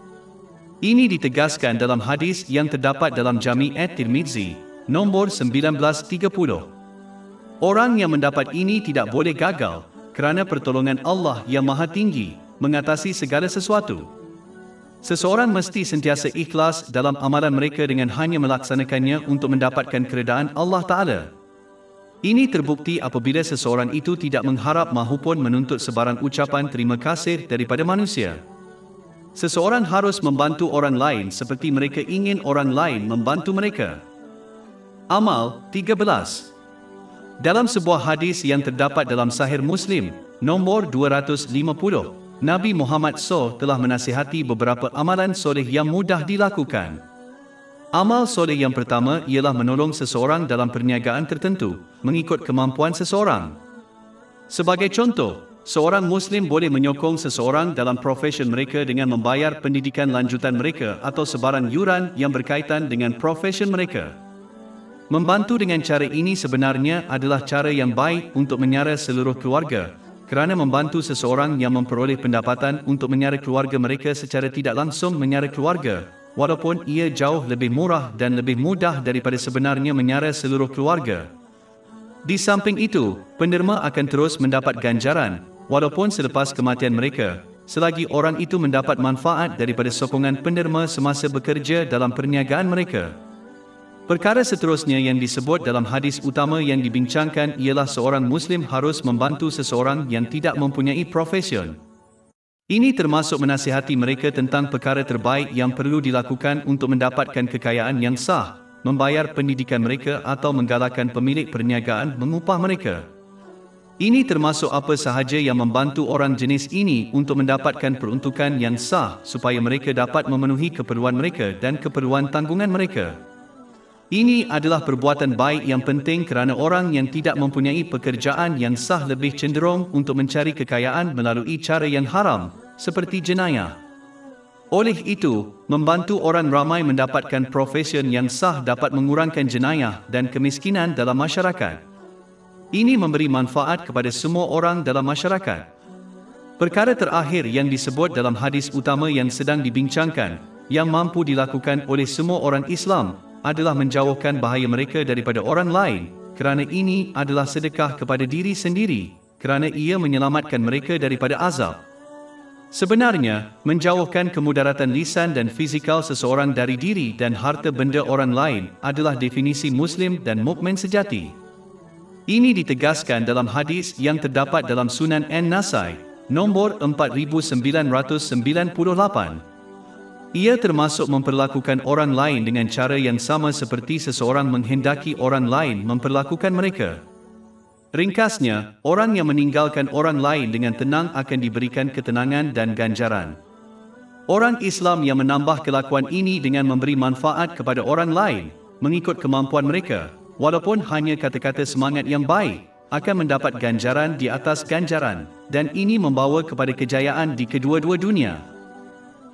Ini ditegaskan dalam hadis yang terdapat dalam Jami' at-Tirmizi, nombor 1930. Orang yang mendapat ini tidak boleh gagal, kerana pertolongan Allah yang Maha Tinggi mengatasi segala sesuatu. Seseorang mesti sentiasa ikhlas dalam amalan mereka dengan hanya melaksanakannya untuk mendapatkan keredaan Allah Ta'ala. Ini terbukti apabila seseorang itu tidak mengharap mahupun menuntut sebarang ucapan terima kasih daripada manusia. Seseorang harus membantu orang lain seperti mereka ingin orang lain membantu mereka. Amal 13. Dalam sebuah hadis yang terdapat dalam Sahih Muslim, nombor 250, Nabi Muhammad SAW telah menasihati beberapa amalan soleh yang mudah dilakukan. Amal soleh yang pertama ialah menolong seseorang dalam perniagaan tertentu, mengikut kemampuan seseorang. Sebagai contoh, seorang Muslim boleh menyokong seseorang dalam profesi mereka dengan membayar pendidikan lanjutan mereka atau sebarang yuran yang berkaitan dengan profesi mereka. Membantu dengan cara ini sebenarnya adalah cara yang baik untuk menyara seluruh keluarga, kerana membantu seseorang yang memperoleh pendapatan untuk menyara keluarga mereka secara tidak langsung menyara keluarga, walaupun ia jauh lebih murah dan lebih mudah daripada sebenarnya menyara seluruh keluarga. Di samping itu, penderma akan terus mendapat ganjaran, walaupun selepas kematian mereka, selagi orang itu mendapat manfaat daripada sokongan penderma semasa bekerja dalam perniagaan mereka. Perkara seterusnya yang disebut dalam hadis utama yang dibincangkan ialah seorang Muslim harus membantu seseorang yang tidak mempunyai profesi. Ini termasuk menasihati mereka tentang perkara terbaik yang perlu dilakukan untuk mendapatkan kekayaan yang sah, membayar pendidikan mereka atau menggalakkan pemilik perniagaan mengupah mereka. Ini termasuk apa sahaja yang membantu orang jenis ini untuk mendapatkan peruntukan yang sah supaya mereka dapat memenuhi keperluan mereka dan keperluan tanggungan mereka. Ini adalah perbuatan baik yang penting kerana orang yang tidak mempunyai pekerjaan yang sah lebih cenderung untuk mencari kekayaan melalui cara yang haram, seperti jenayah. Oleh itu, membantu orang ramai mendapatkan profesi yang sah dapat mengurangkan jenayah dan kemiskinan dalam masyarakat. Ini memberi manfaat kepada semua orang dalam masyarakat. Perkara terakhir yang disebut dalam hadis utama yang sedang dibincangkan, yang mampu dilakukan oleh semua orang Islam, adalah menjauhkan bahaya mereka daripada orang lain, kerana ini adalah sedekah kepada diri sendiri, kerana ia menyelamatkan mereka daripada azab. Sebenarnya, menjauhkan kemudaratan lisan dan fizikal seseorang dari diri dan harta benda orang lain adalah definisi Muslim dan mukmin sejati. Ini ditegaskan dalam hadis yang terdapat dalam Sunan An-Nasai, nombor 4998. Ia termasuk memperlakukan orang lain dengan cara yang sama seperti seseorang menghendaki orang lain memperlakukan mereka. Ringkasnya, orang yang meninggalkan orang lain dengan tenang akan diberikan ketenangan dan ganjaran. Orang Islam yang menambah kelakuan ini dengan memberi manfaat kepada orang lain, mengikut kemampuan mereka, walaupun hanya kata-kata semangat yang baik, akan mendapat ganjaran di atas ganjaran, dan ini membawa kepada kejayaan di kedua-dua dunia.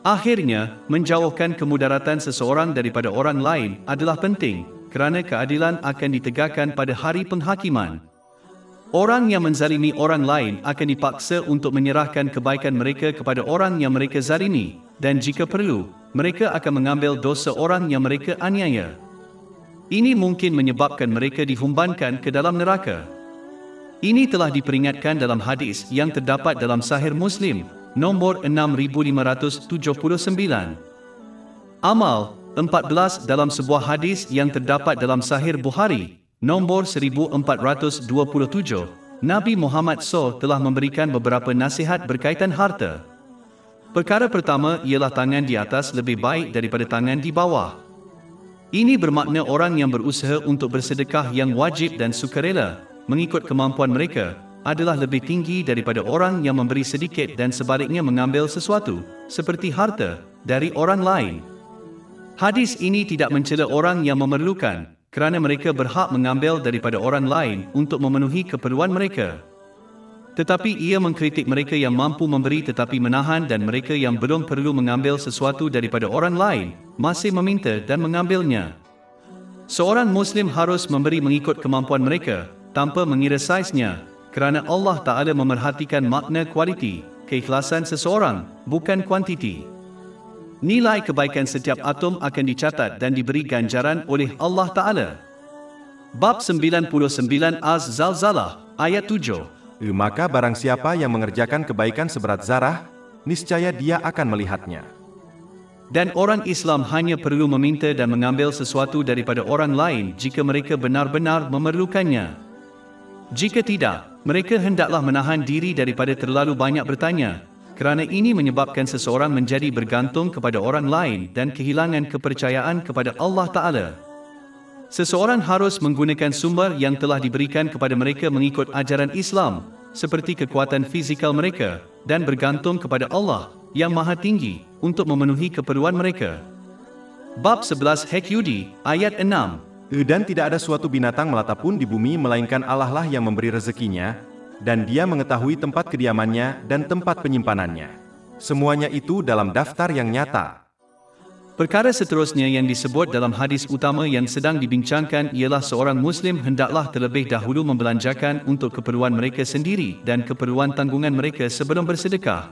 Akhirnya, menjauhkan kemudaratan seseorang daripada orang lain adalah penting, kerana keadilan akan ditegakkan pada hari penghakiman. Orang yang menzalimi orang lain akan dipaksa untuk menyerahkan kebaikan mereka kepada orang yang mereka zalimi, dan jika perlu, mereka akan mengambil dosa orang yang mereka aniaya. Ini mungkin menyebabkan mereka dihumbankan ke dalam neraka. Ini telah diperingatkan dalam hadis yang terdapat dalam Sahih Muslim, nombor 6579. Amal 14 dalam sebuah hadis yang terdapat dalam Sahih Bukhari, nombor 1427, Nabi Muhammad SAW telah memberikan beberapa nasihat berkaitan harta. Perkara pertama ialah tangan di atas lebih baik daripada tangan di bawah. Ini bermakna orang yang berusaha untuk bersedekah yang wajib dan sukarela, mengikut kemampuan mereka, adalah lebih tinggi daripada orang yang memberi sedikit dan sebaliknya mengambil sesuatu, seperti harta, dari orang lain. Hadis ini tidak mencela orang yang memerlukan, kerana mereka berhak mengambil daripada orang lain untuk memenuhi keperluan mereka. Tetapi ia mengkritik mereka yang mampu memberi tetapi menahan dan mereka yang belum perlu mengambil sesuatu daripada orang lain, masih meminta dan mengambilnya. Seorang Muslim harus memberi mengikut kemampuan mereka, tanpa mengira saiznya, kerana Allah Ta'ala memerhatikan makna kualiti, keikhlasan seseorang, bukan kuantiti. Nilai kebaikan setiap atom akan dicatat dan diberi ganjaran oleh Allah Ta'ala. Bab 99 Az-Zalzalah, ayat 7. Maka barang siapa yang mengerjakan kebaikan seberat zarah, niscaya dia akan melihatnya. Dan orang Islam hanya perlu meminta dan mengambil sesuatu daripada orang lain jika mereka benar-benar memerlukannya. Jika tidak, mereka hendaklah menahan diri daripada terlalu banyak bertanya, kerana ini menyebabkan seseorang menjadi bergantung kepada orang lain dan kehilangan kepercayaan kepada Allah Ta'ala. Seseorang harus menggunakan sumber yang telah diberikan kepada mereka mengikut ajaran Islam, seperti kekuatan fizikal mereka, dan bergantung kepada Allah, yang Maha Tinggi, untuk memenuhi keperluan mereka. Bab 11 Hud, ayat 6. Dan tidak ada suatu binatang melata pun di bumi melainkan Allah lah yang memberi rezekinya, dan Dia mengetahui tempat kediamannya dan tempat penyimpanannya. Semuanya itu dalam daftar yang nyata. Perkara seterusnya yang disebut dalam hadis utama yang sedang dibincangkan ialah seorang Muslim hendaklah terlebih dahulu membelanjakan untuk keperluan mereka sendiri dan keperluan tanggungan mereka sebelum bersedekah.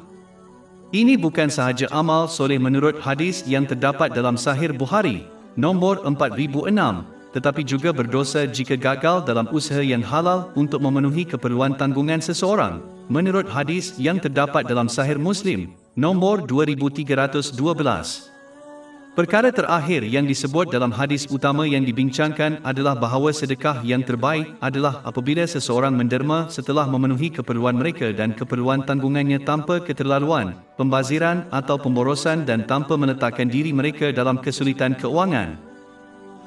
Ini bukan sahaja amal soleh menurut hadis yang terdapat dalam Sahih Bukhari, nombor 4006, tetapi juga berdosa jika gagal dalam usaha yang halal untuk memenuhi keperluan tanggungan seseorang, menurut hadis yang terdapat dalam Sahih Muslim, nombor 2312. Perkara terakhir yang disebut dalam hadis utama yang dibincangkan adalah bahawa sedekah yang terbaik adalah apabila seseorang menderma setelah memenuhi keperluan mereka dan keperluan tanggungannya tanpa keterlaluan, pembaziran atau pemborosan dan tanpa meletakkan diri mereka dalam kesulitan keuangan.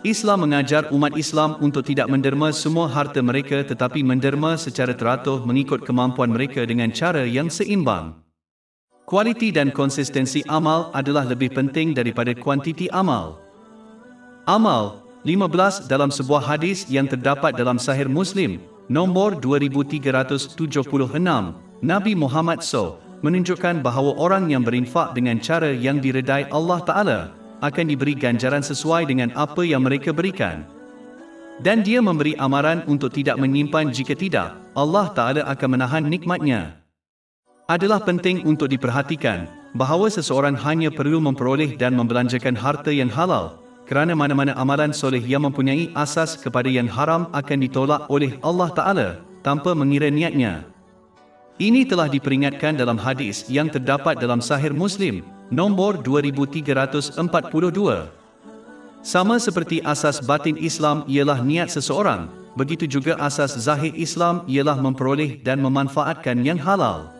Islam mengajar umat Islam untuk tidak menderma semua harta mereka tetapi menderma secara teratur mengikut kemampuan mereka dengan cara yang seimbang. Kualiti dan konsistensi amal adalah lebih penting daripada kuantiti amal. Amal 15 dalam sebuah hadis yang terdapat dalam Sahih Muslim, nombor 2376, Nabi Muhammad SAW menunjukkan bahawa orang yang berinfak dengan cara yang diredai Allah Ta'ala akan diberi ganjaran sesuai dengan apa yang mereka berikan. Dan dia memberi amaran untuk tidak menyimpan jika tidak, Allah Ta'ala akan menahan nikmatnya. Adalah penting untuk diperhatikan bahawa seseorang hanya perlu memperoleh dan membelanjakan harta yang halal, kerana mana-mana amalan soleh yang mempunyai asas kepada yang haram akan ditolak oleh Allah Ta'ala tanpa mengira niatnya. Ini telah diperingatkan dalam hadis yang terdapat dalam Sahih Muslim, nombor 2342. Sama seperti asas batin Islam ialah niat seseorang, begitu juga asas zahir Islam ialah memperoleh dan memanfaatkan yang halal.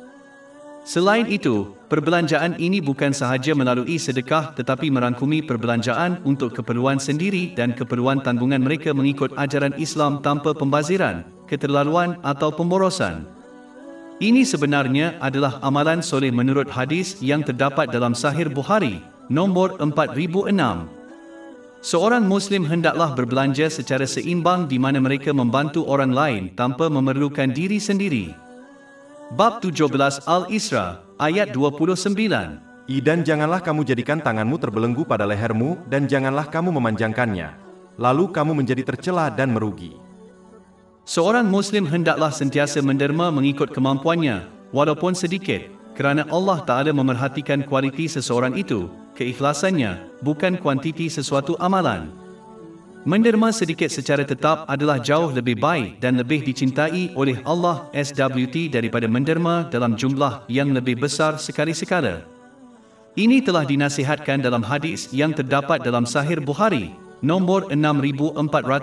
Selain itu, perbelanjaan ini bukan sahaja melalui sedekah tetapi merangkumi perbelanjaan untuk keperluan sendiri dan keperluan tanggungan mereka mengikut ajaran Islam tanpa pembaziran, keterlaluan atau pemborosan. Ini sebenarnya adalah amalan soleh menurut hadis yang terdapat dalam Sahih Bukhari, nombor 4006. Seorang Muslim hendaklah berbelanja secara seimbang di mana mereka membantu orang lain tanpa memerlukan diri sendiri. Bab 17 Al-Isra, ayat 29. Dan janganlah kamu jadikan tanganmu terbelenggu pada lehermu, dan janganlah kamu memanjangkannya. Lalu kamu menjadi tercela dan merugi. Seorang Muslim hendaklah sentiasa menderma mengikut kemampuannya, walaupun sedikit, kerana Allah Ta'ala memerhatikan kualiti seseorang itu, keikhlasannya, bukan kuantiti sesuatu amalan. Menderma sedikit secara tetap adalah jauh lebih baik dan lebih dicintai oleh Allah SWT daripada menderma dalam jumlah yang lebih besar sekali-sekala. Ini telah dinasihatkan dalam hadis yang terdapat dalam Sahih Bukhari, nombor 6465.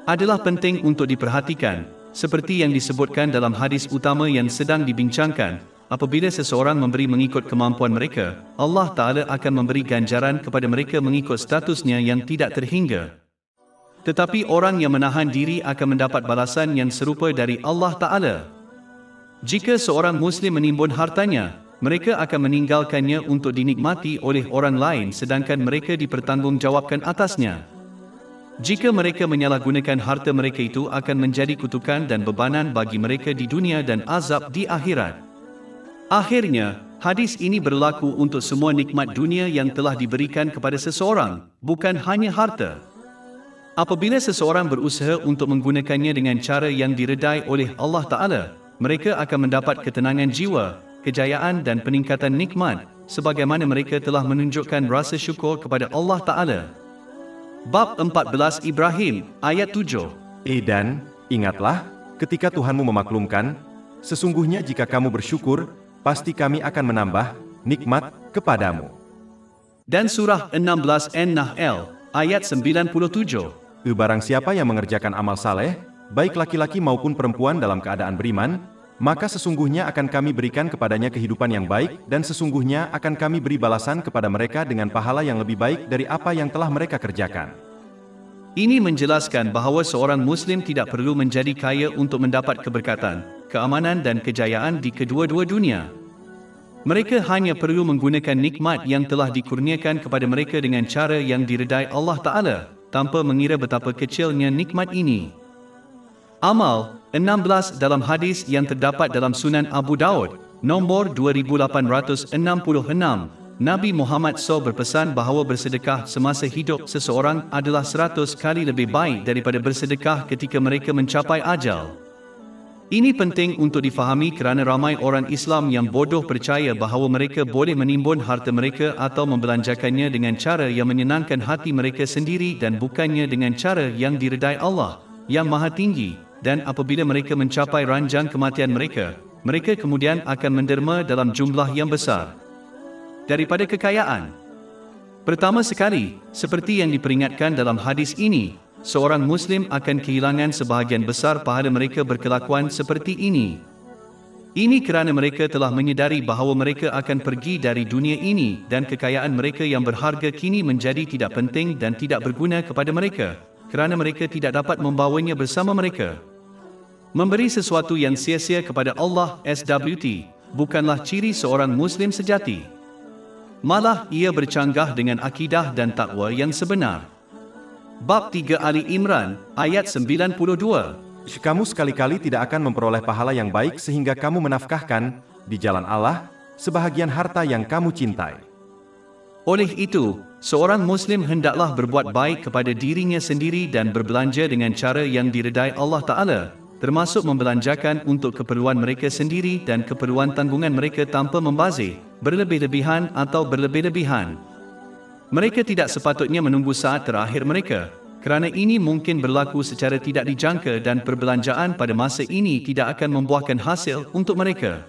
Adalah penting untuk diperhatikan, seperti yang disebutkan dalam hadis utama yang sedang dibincangkan, apabila seseorang memberi mengikut kemampuan mereka, Allah Ta'ala akan memberi ganjaran kepada mereka mengikut statusnya yang tidak terhingga. Tetapi orang yang menahan diri akan mendapat balasan yang serupa dari Allah Ta'ala. Jika seorang Muslim menimbun hartanya, mereka akan meninggalkannya untuk dinikmati oleh orang lain sedangkan mereka dipertanggungjawabkan atasnya. Jika mereka menyalahgunakan harta mereka itu akan menjadi kutukan dan bebanan bagi mereka di dunia dan azab di akhirat. Akhirnya, hadis ini berlaku untuk semua nikmat dunia yang telah diberikan kepada seseorang, bukan hanya harta. Apabila seseorang berusaha untuk menggunakannya dengan cara yang diredai oleh Allah Ta'ala, mereka akan mendapat ketenangan jiwa, kejayaan dan peningkatan nikmat, sebagaimana mereka telah menunjukkan rasa syukur kepada Allah Ta'ala. Bab 14 Ibrahim, ayat 7. Dan, ingatlah, ketika Tuhanmu memaklumkan, sesungguhnya jika kamu bersyukur, pasti kami akan menambah nikmat kepadamu. Dan surah 16 An-Nahl, ayat 97. Barang siapa yang mengerjakan amal saleh, baik laki-laki maupun perempuan dalam keadaan beriman, maka sesungguhnya akan kami berikan kepadanya kehidupan yang baik, dan sesungguhnya akan kami beri balasan kepada mereka dengan pahala yang lebih baik dari apa yang telah mereka kerjakan. Ini menjelaskan bahawa seorang Muslim tidak perlu menjadi kaya untuk mendapat keberkatan, keamanan dan kejayaan di kedua-dua dunia. Mereka hanya perlu menggunakan nikmat yang telah dikurniakan kepada mereka dengan cara yang diredai Allah Ta'ala, tanpa mengira betapa kecilnya nikmat ini. Amal 16 dalam hadis yang terdapat dalam Sunan Abu Daud, nombor 2866, Nabi Muhammad SAW berpesan bahawa bersedekah semasa hidup seseorang adalah 100 kali lebih baik daripada bersedekah ketika mereka mencapai ajal. Ini penting untuk difahami kerana ramai orang Islam yang bodoh percaya bahawa mereka boleh menimbun harta mereka atau membelanjakannya dengan cara yang menyenangkan hati mereka sendiri dan bukannya dengan cara yang diredai Allah, yang Maha Tinggi, dan apabila mereka mencapai ranjang kematian mereka, mereka kemudian akan menderma dalam jumlah yang besar daripada kekayaan. Pertama sekali, seperti yang diperingatkan dalam hadis ini, seorang Muslim akan kehilangan sebahagian besar pahala mereka berkelakuan seperti ini. Ini kerana mereka telah menyedari bahawa mereka akan pergi dari dunia ini dan kekayaan mereka yang berharga kini menjadi tidak penting dan tidak berguna kepada mereka, kerana mereka tidak dapat membawanya bersama mereka. Memberi sesuatu yang sia-sia kepada Allah SWT bukanlah ciri seorang Muslim sejati. Malah ia bercanggah dengan akidah dan takwa yang sebenar. Bab 3 Ali Imran, ayat 92. Kamu sekali-kali tidak akan memperoleh pahala yang baik sehingga kamu menafkahkan, di jalan Allah, sebahagian harta yang kamu cintai. Oleh itu, seorang Muslim hendaklah berbuat baik kepada dirinya sendiri dan berbelanja dengan cara yang diredai Allah Ta'ala, termasuk membelanjakan untuk keperluan mereka sendiri dan keperluan tanggungan mereka tanpa membazir, berlebih-lebihan atau berlebih-lebihan. Mereka tidak sepatutnya menunggu saat terakhir mereka, kerana ini mungkin berlaku secara tidak dijangka dan perbelanjaan pada masa ini tidak akan membuahkan hasil untuk mereka.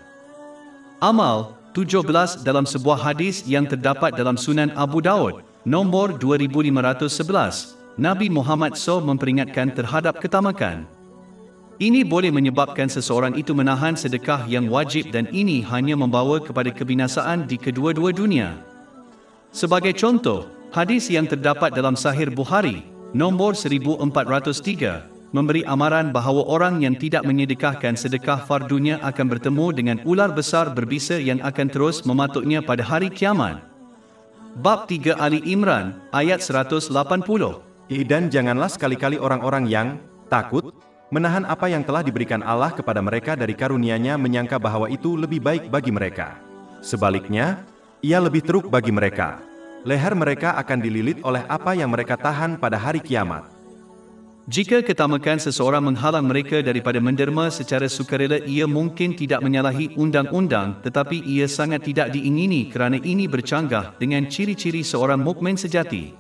Amal 17 dalam sebuah hadis yang terdapat dalam Sunan Abu Daud, nombor 2511, Nabi Muhammad SAW memperingatkan terhadap ketamakan. Ini boleh menyebabkan seseorang itu menahan sedekah yang wajib dan ini hanya membawa kepada kebinasaan di kedua-dua dunia. Sebagai contoh, hadis yang terdapat dalam Sahih Bukhari, nombor 1403, memberi amaran bahawa orang yang tidak menyedekahkan sedekah fardunya akan bertemu dengan ular besar berbisa yang akan terus mematuknya pada hari kiamat. Bab 3 Ali Imran, ayat 180. Dan janganlah sekali-kali orang-orang yang takut menahan apa yang telah diberikan Allah kepada mereka dari karunia-Nya menyangka bahawa itu lebih baik bagi mereka. Sebaliknya, ia lebih teruk bagi mereka. Leher mereka akan dililit oleh apa yang mereka tahan pada hari kiamat. Jika ketamakan seseorang menghalang mereka daripada menderma secara sukarela, ia mungkin tidak menyalahi undang-undang, tetapi ia sangat tidak diingini kerana ini bercanggah dengan ciri-ciri seorang mukmin sejati.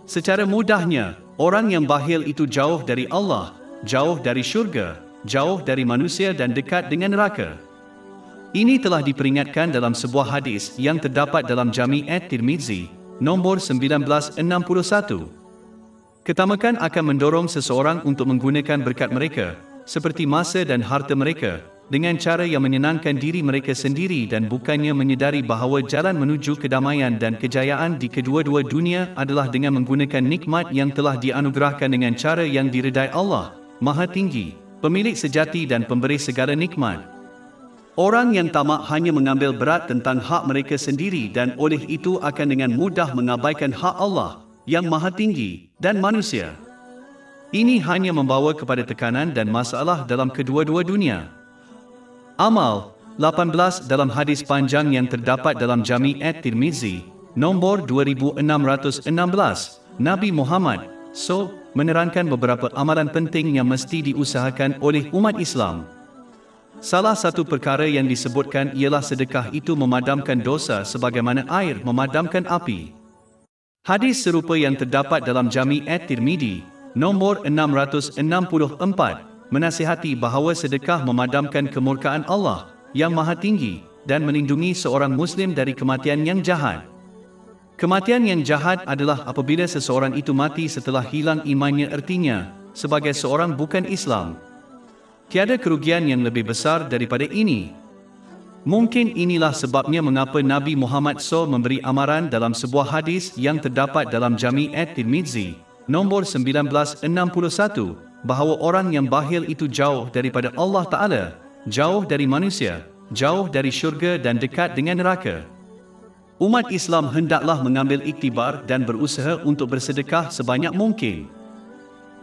Secara mudahnya, orang yang bakhil itu jauh dari Allah, jauh dari syurga, jauh dari manusia dan dekat dengan neraka. Ini telah diperingatkan dalam sebuah hadis yang terdapat dalam Jami' At-Tirmizi, nombor 1961. Ketamakan akan mendorong seseorang untuk menggunakan berkat mereka, seperti masa dan harta mereka, dengan cara yang menyenangkan diri mereka sendiri dan bukannya menyedari bahawa jalan menuju kedamaian dan kejayaan di kedua-dua dunia adalah dengan menggunakan nikmat yang telah dianugerahkan dengan cara yang diredai Allah, Maha Tinggi, pemilik sejati dan pemberi segala nikmat. Orang yang tamak hanya mengambil berat tentang hak mereka sendiri dan oleh itu akan dengan mudah mengabaikan hak Allah, yang Maha Tinggi, dan manusia. Ini hanya membawa kepada tekanan dan masalah dalam kedua-dua dunia. Amal 18 dalam hadis panjang yang terdapat dalam Jami' At-Tirmizi, nombor 2616, Nabi Muhammad SAW menerangkan beberapa amalan penting yang mesti diusahakan oleh umat Islam. Salah satu perkara yang disebutkan ialah sedekah itu memadamkan dosa sebagaimana air memadamkan api. Hadis serupa yang terdapat dalam Jami' At-Tirmidzi, nombor 664, menasihati bahawa sedekah memadamkan kemurkaan Allah yang Maha Tinggi dan melindungi seorang Muslim dari kematian yang jahat. Kematian yang jahat adalah apabila seseorang itu mati setelah hilang imannya, artinya sebagai seorang bukan Islam. Tiada kerugian yang lebih besar daripada ini. Mungkin inilah sebabnya mengapa Nabi Muhammad SAW memberi amaran dalam sebuah hadis yang terdapat dalam Jami' at-Tirmizi, nombor 1961, bahawa orang yang bakhil itu jauh daripada Allah Ta'ala, jauh dari manusia, jauh dari syurga dan dekat dengan neraka. Umat Islam hendaklah mengambil iktibar dan berusaha untuk bersedekah sebanyak mungkin.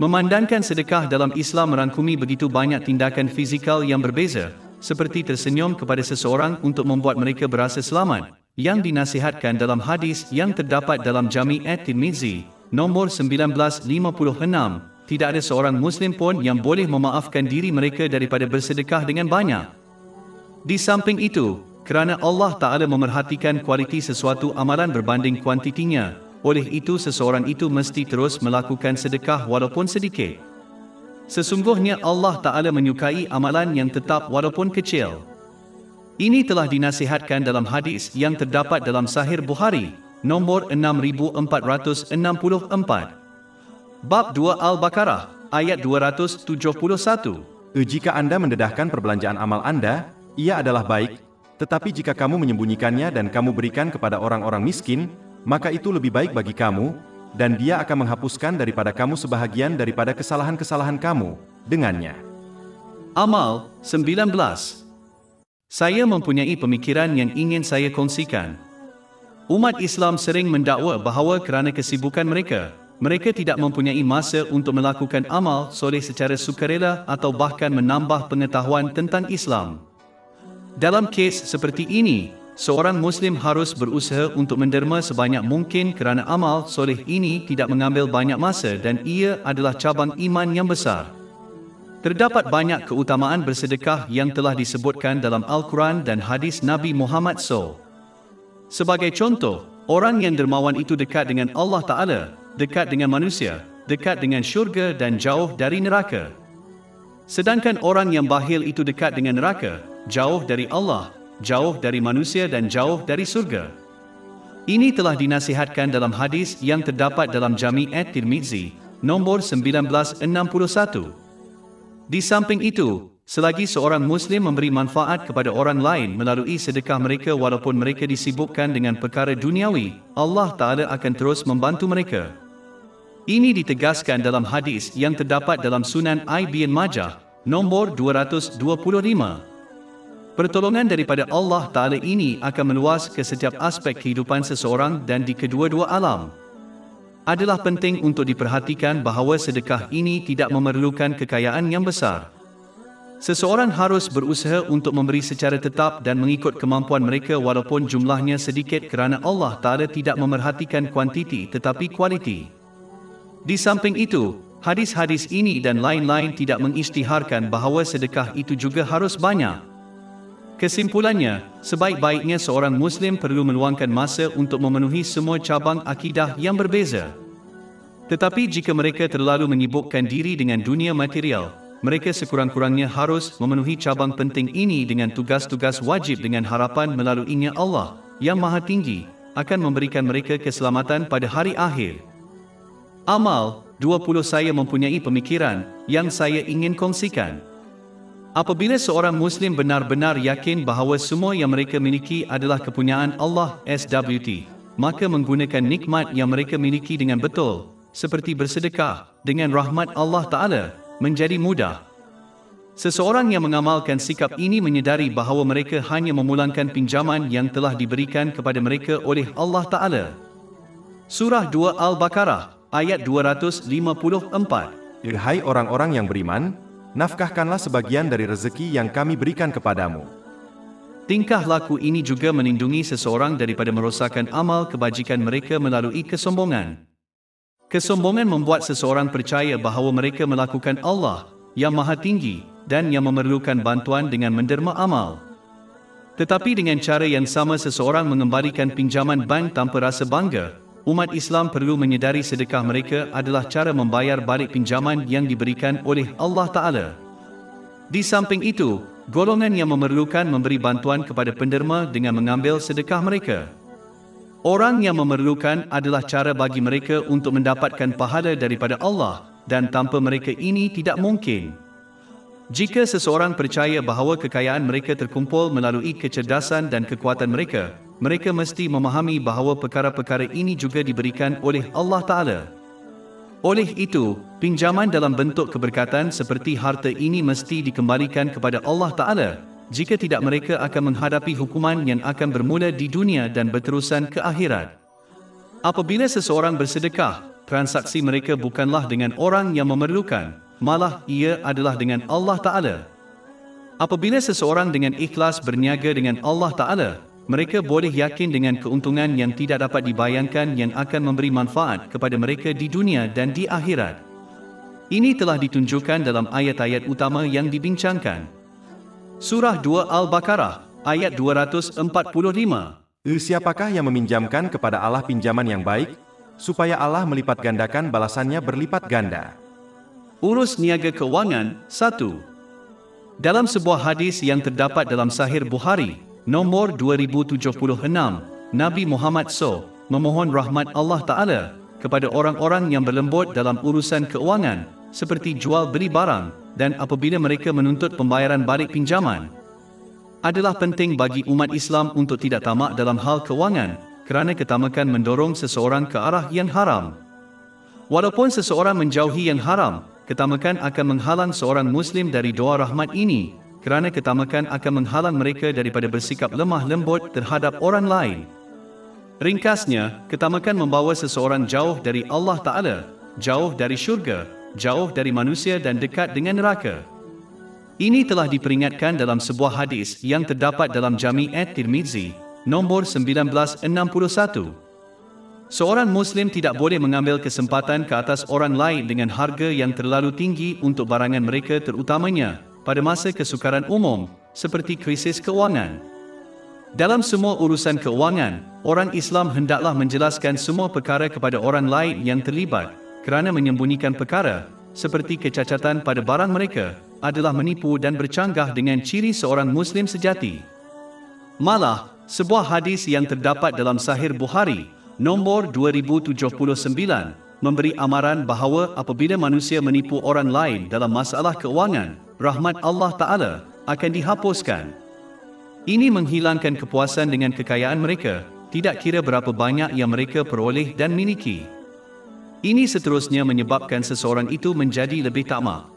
Memandangkan sedekah dalam Islam merangkumi begitu banyak tindakan fizikal yang berbeza, seperti tersenyum kepada seseorang untuk membuat mereka berasa selamat, yang dinasihatkan dalam hadis yang terdapat dalam Jami' at-Tirmizi, nombor 1956, tidak ada seorang Muslim pun yang boleh memaafkan diri mereka daripada bersedekah dengan banyak. Di samping itu, kerana Allah Ta'ala memerhatikan kualiti sesuatu amalan berbanding kuantitinya, oleh itu seseorang itu mesti terus melakukan sedekah walaupun sedikit. Sesungguhnya Allah Ta'ala menyukai amalan yang tetap walaupun kecil. Ini telah dinasihatkan dalam hadis yang terdapat dalam Sahih Bukhari, nombor 6464. Bab 2 Al-Baqarah, ayat 271. Jika Anda mendedahkan perbelanjaan amal Anda, ia adalah baik, tetapi jika kamu menyembunyikannya dan kamu berikan kepada orang-orang miskin, maka itu lebih baik bagi kamu, dan Dia akan menghapuskan daripada kamu sebahagian daripada kesalahan-kesalahan kamu dengannya. Amal 19. Saya mempunyai pemikiran yang ingin saya kongsikan. Umat Islam sering mendakwa bahawa kerana kesibukan mereka, mereka tidak mempunyai masa untuk melakukan amal soleh secara sukarela atau bahkan menambah pengetahuan tentang Islam. Dalam kes seperti ini, seorang Muslim harus berusaha untuk menderma sebanyak mungkin kerana amal soleh ini tidak mengambil banyak masa dan ia adalah cabang iman yang besar. Terdapat banyak keutamaan bersedekah yang telah disebutkan dalam Al-Quran dan hadis Nabi Muhammad SAW. Sebagai contoh, orang yang dermawan itu dekat dengan Allah Ta'ala, dekat dengan manusia, dekat dengan syurga dan jauh dari neraka. Sedangkan orang yang bakhil itu dekat dengan neraka, jauh dari Allah, jauh dari manusia dan jauh dari surga. Ini telah dinasihatkan dalam hadis yang terdapat dalam Jami' at-Tirmizi, nombor 1961. Di samping itu, selagi seorang Muslim memberi manfaat kepada orang lain melalui sedekah mereka walaupun mereka disibukkan dengan perkara duniawi, Allah Ta'ala akan terus membantu mereka. Ini ditegaskan dalam hadis yang terdapat dalam Sunan Ibn Majah, nombor 225. Pertolongan daripada Allah Ta'ala ini akan meluas ke setiap aspek kehidupan seseorang dan di kedua-dua alam. Adalah penting untuk diperhatikan bahawa sedekah ini tidak memerlukan kekayaan yang besar. Seseorang harus berusaha untuk memberi secara tetap dan mengikut kemampuan mereka walaupun jumlahnya sedikit kerana Allah Ta'ala tidak memerhatikan kuantiti tetapi kualiti. Di samping itu, hadis-hadis ini dan lain-lain tidak mengisytiharkan bahawa sedekah itu juga harus banyak. Kesimpulannya, sebaik-baiknya seorang Muslim perlu meluangkan masa untuk memenuhi semua cabang akidah yang berbeza. Tetapi jika mereka terlalu menyibukkan diri dengan dunia material, mereka sekurang-kurangnya harus memenuhi cabang penting ini dengan tugas-tugas wajib dengan harapan melaluinya Allah, yang Maha Tinggi, akan memberikan mereka keselamatan pada hari akhir. Amal 20. Saya mempunyai pemikiran yang saya ingin kongsikan. Apabila seorang Muslim benar-benar yakin bahawa semua yang mereka miliki adalah kepunyaan Allah SWT, maka menggunakan nikmat yang mereka miliki dengan betul, seperti bersedekah, dengan rahmat Allah Ta'ala, menjadi mudah. Seseorang yang mengamalkan sikap ini menyedari bahawa mereka hanya memulangkan pinjaman yang telah diberikan kepada mereka oleh Allah Ta'ala. Surah 2 Al-Baqarah, ayat 254. Hai orang-orang yang beriman, nafkahkanlah sebagian dari rezeki yang kami berikan kepadamu. Tingkah laku ini juga melindungi seseorang daripada merosakkan amal kebajikan mereka melalui kesombongan. Kesombongan membuat seseorang percaya bahawa mereka melakukan Allah, yang Maha Tinggi, dan yang memerlukan bantuan dengan menderma amal. Tetapi dengan cara yang sama seseorang mengembalikan pinjaman bank tanpa rasa bangga, umat Islam perlu menyedari sedekah mereka adalah cara membayar balik pinjaman yang diberikan oleh Allah Ta'ala. Di samping itu, golongan yang memerlukan memberi bantuan kepada penderma dengan mengambil sedekah mereka. Orang yang memerlukan adalah cara bagi mereka untuk mendapatkan pahala daripada Allah, dan tanpa mereka ini tidak mungkin. Jika seseorang percaya bahawa kekayaan mereka terkumpul melalui kecerdasan dan kekuatan mereka, mereka mesti memahami bahawa perkara-perkara ini juga diberikan oleh Allah Ta'ala. Oleh itu, pinjaman dalam bentuk keberkatan seperti harta ini mesti dikembalikan kepada Allah Ta'ala. Jika tidak, mereka akan menghadapi hukuman yang akan bermula di dunia dan berterusan ke akhirat. Apabila seseorang bersedekah, transaksi mereka bukanlah dengan orang yang memerlukan, malah ia adalah dengan Allah Ta'ala. Apabila seseorang dengan ikhlas berniaga dengan Allah Ta'ala, mereka boleh yakin dengan keuntungan yang tidak dapat dibayangkan yang akan memberi manfaat kepada mereka di dunia dan di akhirat. Ini telah ditunjukkan dalam ayat-ayat utama yang dibincangkan. Surah 2 Al-Baqarah, ayat 245. Siapakah yang meminjamkan kepada Allah pinjaman yang baik, supaya Allah melipat gandakan balasannya berlipat ganda? Urus niaga kewangan. 1. Dalam sebuah hadis yang terdapat dalam Sahih Bukhari, nomor 2076, Nabi Muhammad SAW memohon rahmat Allah Ta'ala kepada orang-orang yang berlembut dalam urusan keuangan, seperti jual beli barang, dan apabila mereka menuntut pembayaran balik pinjaman. Adalah penting bagi umat Islam untuk tidak tamak dalam hal keuangan, kerana ketamakan mendorong seseorang ke arah yang haram. Walaupun seseorang menjauhi yang haram, ketamakan akan menghalang seorang Muslim dari doa rahmat ini, kerana ketamakan akan menghalang mereka daripada bersikap lemah lembut terhadap orang lain. Ringkasnya, ketamakan membawa seseorang jauh dari Allah Ta'ala, jauh dari syurga, jauh dari manusia dan dekat dengan neraka. Ini telah diperingatkan dalam sebuah hadis yang terdapat dalam Jami' at-Tirmizi, nomor 1961. Seorang Muslim tidak boleh mengambil kesempatan ke atas orang lain dengan harga yang terlalu tinggi untuk barangan mereka, terutamanya pada masa kesukaran umum, seperti krisis keuangan. Dalam semua urusan keuangan, orang Islam hendaklah menjelaskan semua perkara kepada orang lain yang terlibat, kerana menyembunyikan perkara, seperti kecacatan pada barang mereka, adalah menipu dan bercanggah dengan ciri seorang Muslim sejati. Malah, sebuah hadis yang terdapat dalam Sahih Bukhari, nomor 2079, memberi amaran bahawa apabila manusia menipu orang lain dalam masalah keuangan, rahmat Allah Ta'ala akan dihapuskan. Ini menghilangkan kepuasan dengan kekayaan mereka, tidak kira berapa banyak yang mereka peroleh dan miliki. Ini seterusnya menyebabkan seseorang itu menjadi lebih tamak.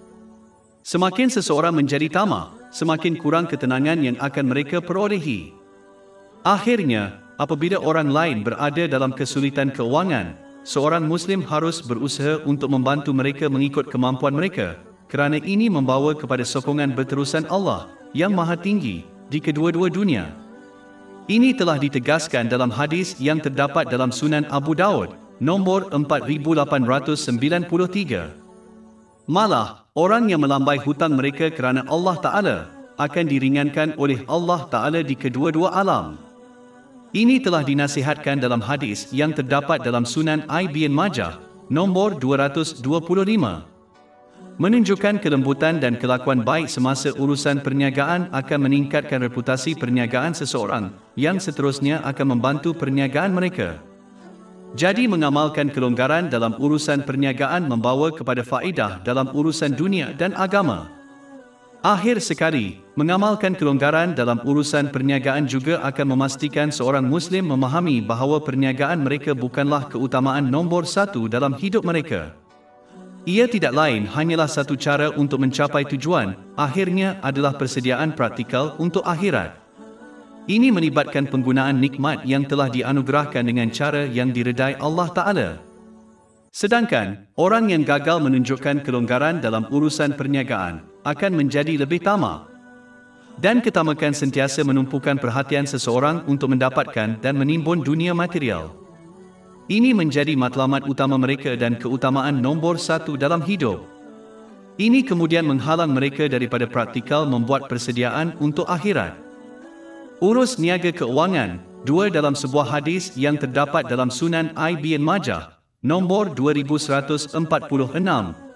Semakin seseorang menjadi tamak, semakin kurang ketenangan yang akan mereka perolehi. Akhirnya, apabila orang lain berada dalam kesulitan keuangan, seorang Muslim harus berusaha untuk membantu mereka mengikut kemampuan mereka, kerana ini membawa kepada sokongan berterusan Allah yang Maha Tinggi di kedua-dua dunia. Ini telah ditegaskan dalam hadis yang terdapat dalam Sunan Abu Daud, nomor 4893. Malah, orang yang melambai hutang mereka kerana Allah Ta'ala akan diringankan oleh Allah Ta'ala di kedua-dua alam. Ini telah dinasihatkan dalam hadis yang terdapat dalam Sunan Ibn Majah, nomor 225. Menunjukkan kelembutan dan kelakuan baik semasa urusan perniagaan akan meningkatkan reputasi perniagaan seseorang, yang seterusnya akan membantu perniagaan mereka. Jadi mengamalkan kelonggaran dalam urusan perniagaan membawa kepada faedah dalam urusan dunia dan agama. Akhir sekali, mengamalkan kelonggaran dalam urusan perniagaan juga akan memastikan seorang Muslim memahami bahawa perniagaan mereka bukanlah keutamaan nombor satu dalam hidup mereka. Ia tidak lain hanyalah satu cara untuk mencapai tujuan, akhirnya adalah persediaan praktikal untuk akhirat. Ini melibatkan penggunaan nikmat yang telah dianugerahkan dengan cara yang diredai Allah Ta'ala. Sedangkan, orang yang gagal menunjukkan kelonggaran dalam urusan perniagaan akan menjadi lebih tamak. Dan ketamakan sentiasa menumpukan perhatian seseorang untuk mendapatkan dan menimbun dunia material. Ini menjadi matlamat utama mereka dan keutamaan nombor satu dalam hidup. Ini kemudian menghalang mereka daripada praktikal membuat persediaan untuk akhirat. Urus niaga keuangan. 2 dalam sebuah hadis yang terdapat dalam Sunan Ibn Majah, nomor 2146,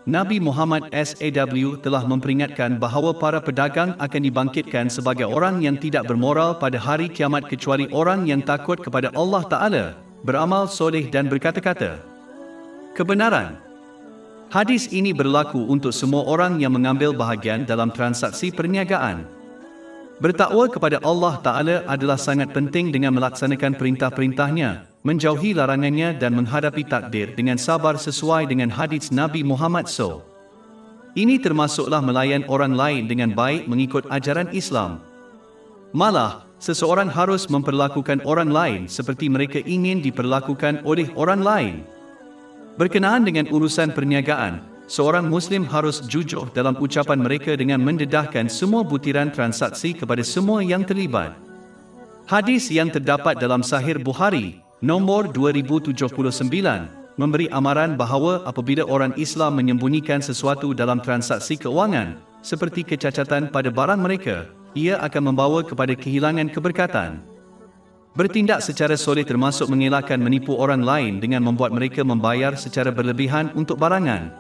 Nabi Muhammad SAW telah memperingatkan bahawa para pedagang akan dibangkitkan sebagai orang yang tidak bermoral pada hari kiamat kecuali orang yang takut kepada Allah Ta'ala, beramal soleh dan berkata-kata kebenaran. Hadis ini berlaku untuk semua orang yang mengambil bahagian dalam transaksi perniagaan. Bertakwa kepada Allah Ta'ala adalah sangat penting dengan melaksanakan perintah-perintahnya, menjauhi larangannya dan menghadapi takdir dengan sabar sesuai dengan hadis Nabi Muhammad SAW. Ini termasuklah melayan orang lain dengan baik mengikut ajaran Islam. Malah, seseorang harus memperlakukan orang lain seperti mereka ingin diperlakukan oleh orang lain. Berkenaan dengan urusan perniagaan, seorang Muslim harus jujur dalam ucapan mereka dengan mendedahkan semua butiran transaksi kepada semua yang terlibat. Hadis yang terdapat dalam Sahih Bukhari, nombor 2079, memberi amaran bahawa apabila orang Islam menyembunyikan sesuatu dalam transaksi keuangan, seperti kecacatan pada barang mereka, ia akan membawa kepada kehilangan keberkatan. Bertindak secara soleh termasuk mengelakkan menipu orang lain dengan membuat mereka membayar secara berlebihan untuk barangan.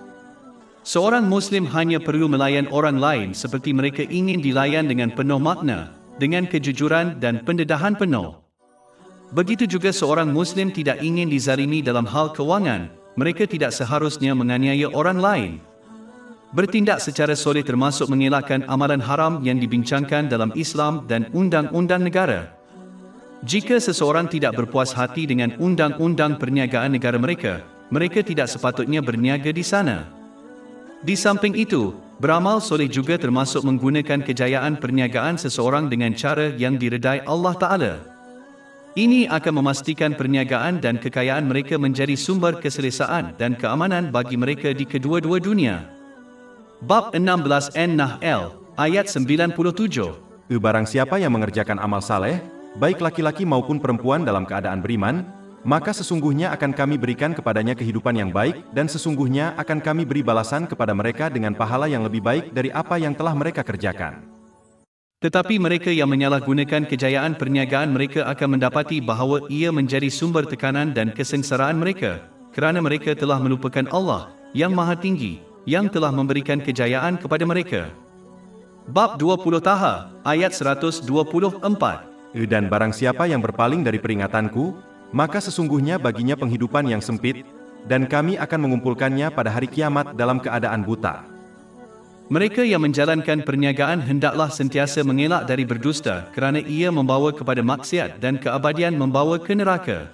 Seorang Muslim hanya perlu melayan orang lain seperti mereka ingin dilayan dengan penuh makna, dengan kejujuran dan pendedahan penuh. Begitu juga seorang Muslim tidak ingin dizalimi dalam hal kewangan, mereka tidak seharusnya menganiaya orang lain. Bertindak secara soleh termasuk mengelakkan amalan haram yang dibincangkan dalam Islam dan undang-undang negara. Jika seseorang tidak berpuas hati dengan undang-undang perniagaan negara mereka, mereka tidak sepatutnya berniaga di sana. Di samping itu, beramal soleh juga termasuk menggunakan kejayaan perniagaan seseorang dengan cara yang diredai Allah Ta'ala. Ini akan memastikan perniagaan dan kekayaan mereka menjadi sumber keselesaan dan keamanan bagi mereka di kedua-dua dunia. Bab 16 An-Nahl, ayat 97. Barang siapa yang mengerjakan amal saleh, baik laki-laki maupun perempuan dalam keadaan beriman, maka sesungguhnya akan kami berikan kepadanya kehidupan yang baik dan sesungguhnya akan kami beri balasan kepada mereka dengan pahala yang lebih baik dari apa yang telah mereka kerjakan. Tetapi mereka yang menyalahgunakan kejayaan perniagaan mereka akan mendapati bahawa ia menjadi sumber tekanan dan kesengsaraan mereka, kerana mereka telah melupakan Allah, yang Maha Tinggi, yang telah memberikan kejayaan kepada mereka. Bab 20 Taha, ayat 124. Dan barang siapa yang berpaling dari peringatanku, maka sesungguhnya baginya penghidupan yang sempit, dan kami akan mengumpulkannya pada hari kiamat dalam keadaan buta. Mereka yang menjalankan perniagaan hendaklah sentiasa mengelak dari berdusta kerana ia membawa kepada maksiat dan keabadian membawa ke neraka.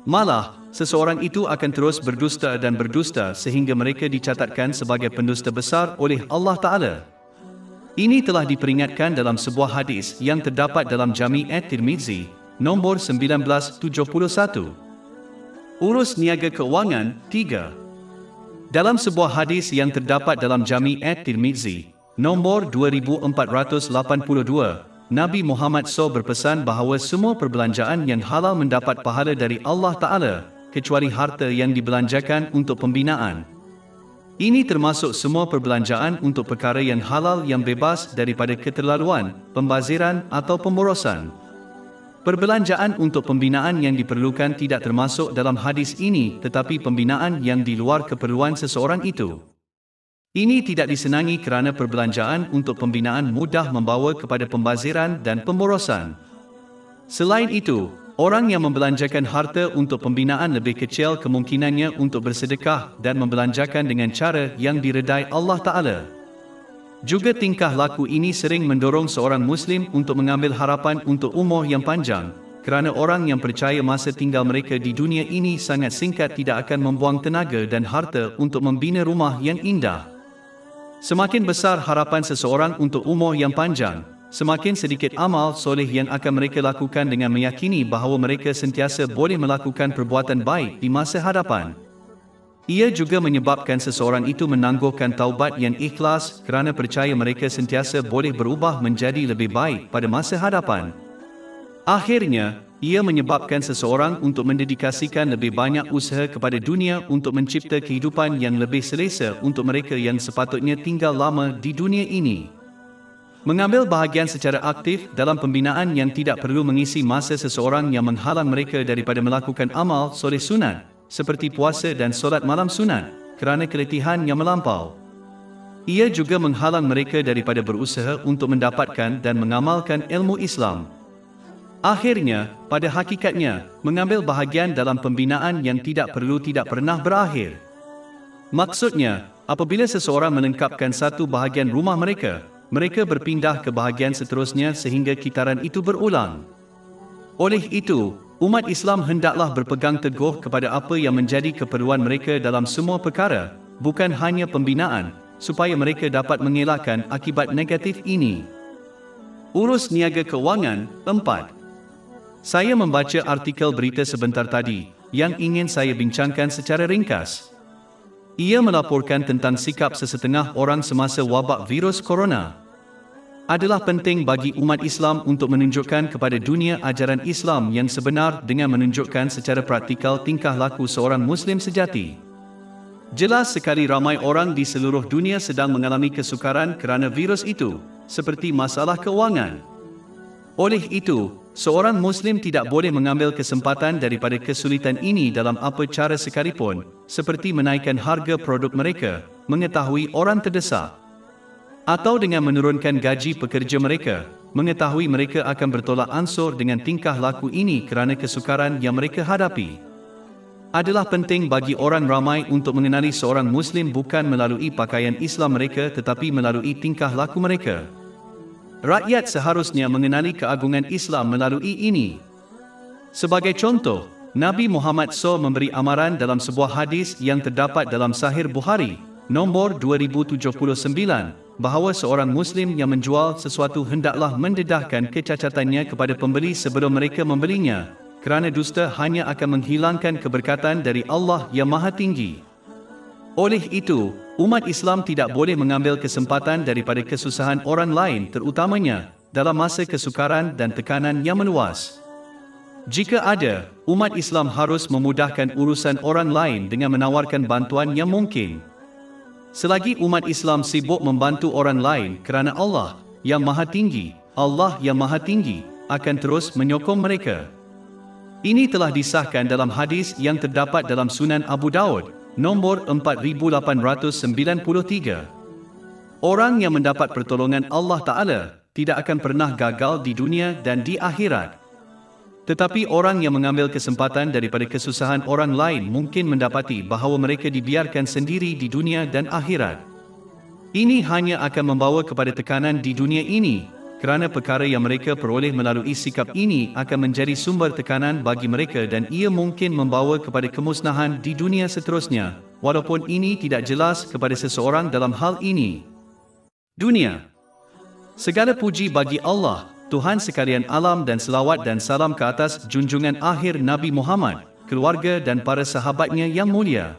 Malah, seseorang itu akan terus berdusta dan berdusta sehingga mereka dicatatkan sebagai pendusta besar oleh Allah Ta'ala. Ini telah diperingatkan dalam sebuah hadis yang terdapat dalam Jami' At-Tirmizi, nombor 1971. Urus niaga keuangan, 3. Dalam sebuah hadis yang terdapat dalam Jami' At-Tirmizi, nombor 2482, Nabi Muhammad SAW berpesan bahawa semua perbelanjaan yang halal mendapat pahala dari Allah Ta'ala, kecuali harta yang dibelanjakan untuk pembinaan. Ini termasuk semua perbelanjaan untuk perkara yang halal yang bebas daripada keterlaluan, pembaziran atau pemborosan. Perbelanjaan untuk pembinaan yang diperlukan tidak termasuk dalam hadis ini, tetapi pembinaan yang di luar keperluan seseorang itu. Ini tidak disenangi kerana perbelanjaan untuk pembinaan mudah membawa kepada pembaziran dan pemborosan. Selain itu, orang yang membelanjakan harta untuk pembinaan lebih kecil kemungkinannya untuk bersedekah dan membelanjakan dengan cara yang diredai Allah Ta'ala. Juga tingkah laku ini sering mendorong seorang Muslim untuk mengambil harapan untuk umur yang panjang, kerana orang yang percaya masa tinggal mereka di dunia ini sangat singkat tidak akan membuang tenaga dan harta untuk membina rumah yang indah. Semakin besar harapan seseorang untuk umur yang panjang, semakin sedikit amal soleh yang akan mereka lakukan dengan meyakini bahawa mereka sentiasa boleh melakukan perbuatan baik di masa hadapan. Ia juga menyebabkan seseorang itu menangguhkan taubat yang ikhlas kerana percaya mereka sentiasa boleh berubah menjadi lebih baik pada masa hadapan. Akhirnya, ia menyebabkan seseorang untuk mendedikasikan lebih banyak usaha kepada dunia untuk mencipta kehidupan yang lebih selesa untuk mereka yang sepatutnya tinggal lama di dunia ini. Mengambil bahagian secara aktif dalam pembinaan yang tidak perlu mengisi masa seseorang yang menghalang mereka daripada melakukan amal soleh sunat, seperti puasa dan solat malam sunat, kerana keletihan yang melampau. Ia juga menghalang mereka daripada berusaha untuk mendapatkan dan mengamalkan ilmu Islam. Akhirnya, pada hakikatnya, mengambil bahagian dalam pembinaan yang tidak pernah berakhir. Maksudnya, apabila seseorang menengkapkan satu bahagian rumah mereka, mereka berpindah ke bahagian seterusnya sehingga kitaran itu berulang. Oleh itu, umat Islam hendaklah berpegang teguh kepada apa yang menjadi keperluan mereka dalam semua perkara, bukan hanya pembinaan, supaya mereka dapat mengelakkan akibat negatif ini. Urus niaga kewangan. 4. Saya membaca artikel berita sebentar tadi, yang ingin saya bincangkan secara ringkas. Ia melaporkan tentang sikap sesetengah orang semasa wabak virus corona. Adalah penting bagi umat Islam untuk menunjukkan kepada dunia ajaran Islam yang sebenar dengan menunjukkan secara praktikal tingkah laku seorang Muslim sejati. Jelas sekali ramai orang di seluruh dunia sedang mengalami kesukaran kerana virus itu, seperti masalah kewangan. Oleh itu, seorang Muslim tidak boleh mengambil kesempatan daripada kesulitan ini dalam apa cara sekalipun, seperti menaikkan harga produk mereka, mengetahui orang terdesak, atau dengan menurunkan gaji pekerja mereka, mengetahui mereka akan bertolak ansur dengan tingkah laku ini kerana kesukaran yang mereka hadapi. Adalah penting bagi orang ramai untuk mengenali seorang Muslim bukan melalui pakaian Islam mereka tetapi melalui tingkah laku mereka. Rakyat seharusnya mengenali keagungan Islam melalui ini. Sebagai contoh, Nabi Muhammad SAW memberi amaran dalam sebuah hadis yang terdapat dalam Sahih Bukhari, nombor 2079, bahawa seorang Muslim yang menjual sesuatu hendaklah mendedahkan kecacatannya kepada pembeli sebelum mereka membelinya, kerana dusta hanya akan menghilangkan keberkatan dari Allah yang Maha Tinggi. Oleh itu, umat Islam tidak boleh mengambil kesempatan daripada kesusahan orang lain terutamanya dalam masa kesukaran dan tekanan yang meluas. Jika ada, umat Islam harus memudahkan urusan orang lain dengan menawarkan bantuan yang mungkin. Selagi umat Islam sibuk membantu orang lain kerana Allah yang Maha Tinggi, akan terus menyokong mereka. Ini telah disahkan dalam hadis yang terdapat dalam Sunan Abu Daud, nombor 4893. Orang yang mendapat pertolongan Allah Ta'ala tidak akan pernah gagal di dunia dan di akhirat. Tetapi orang yang mengambil kesempatan daripada kesusahan orang lain mungkin mendapati bahawa mereka dibiarkan sendiri di dunia dan akhirat. Ini hanya akan membawa kepada tekanan di dunia ini, kerana perkara yang mereka peroleh melalui sikap ini akan menjadi sumber tekanan bagi mereka dan ia mungkin membawa kepada kemusnahan di dunia seterusnya, walaupun ini tidak jelas kepada seseorang dalam hal ini. Dunia. Segala puji bagi Allah, Tuhan sekalian alam dan selawat dan salam ke atas junjungan akhir Nabi Muhammad, keluarga dan para sahabatnya yang mulia.